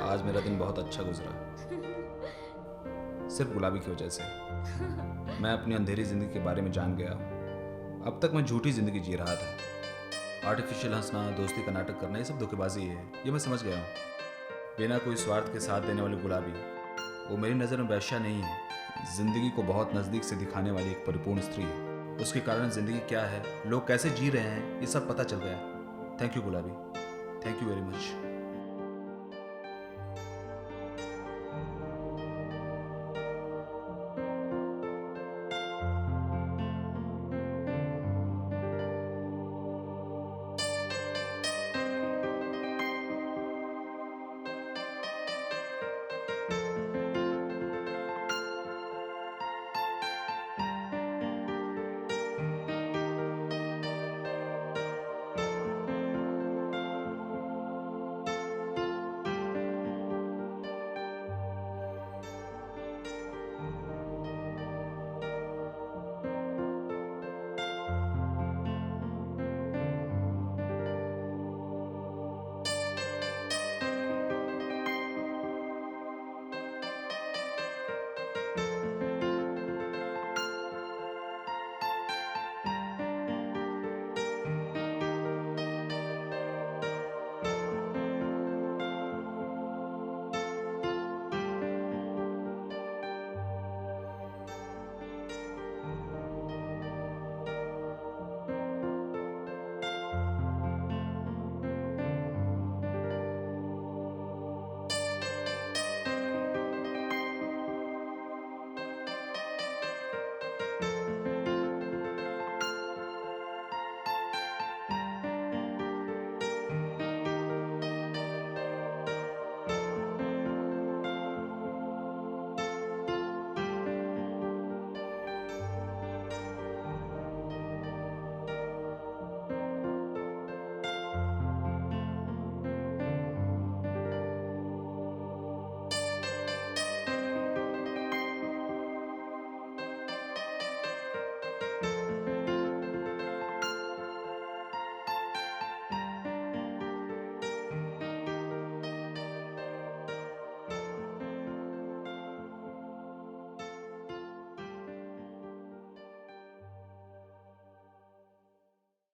आज मेरा दिन बहुत अच्छा गुजरा, सिर्फ गुलाबी की वजह से। मैं अपनी अंधेरी जिंदगी के बारे में जान गया हूँ। अब तक मैं झूठी जिंदगी जी रहा था। आर्टिफिशियल हंसना, दोस्ती का नाटक करना, ये सब धोखेबाजी है, ये मैं समझ गया हूँ। बिना कोई स्वार्थ के साथ देने वाली गुलाबी, वो मेरी नज़र में वैश्या नहीं है, जिंदगी को बहुत नज़दीक से दिखाने वाली एक परिपूर्ण स्त्री है। उसके कारण जिंदगी क्या है, लोग कैसे जी रहे हैं, ये सब पता चल गया। थैंक यू गुलाबी, थैंक यू वेरी मच।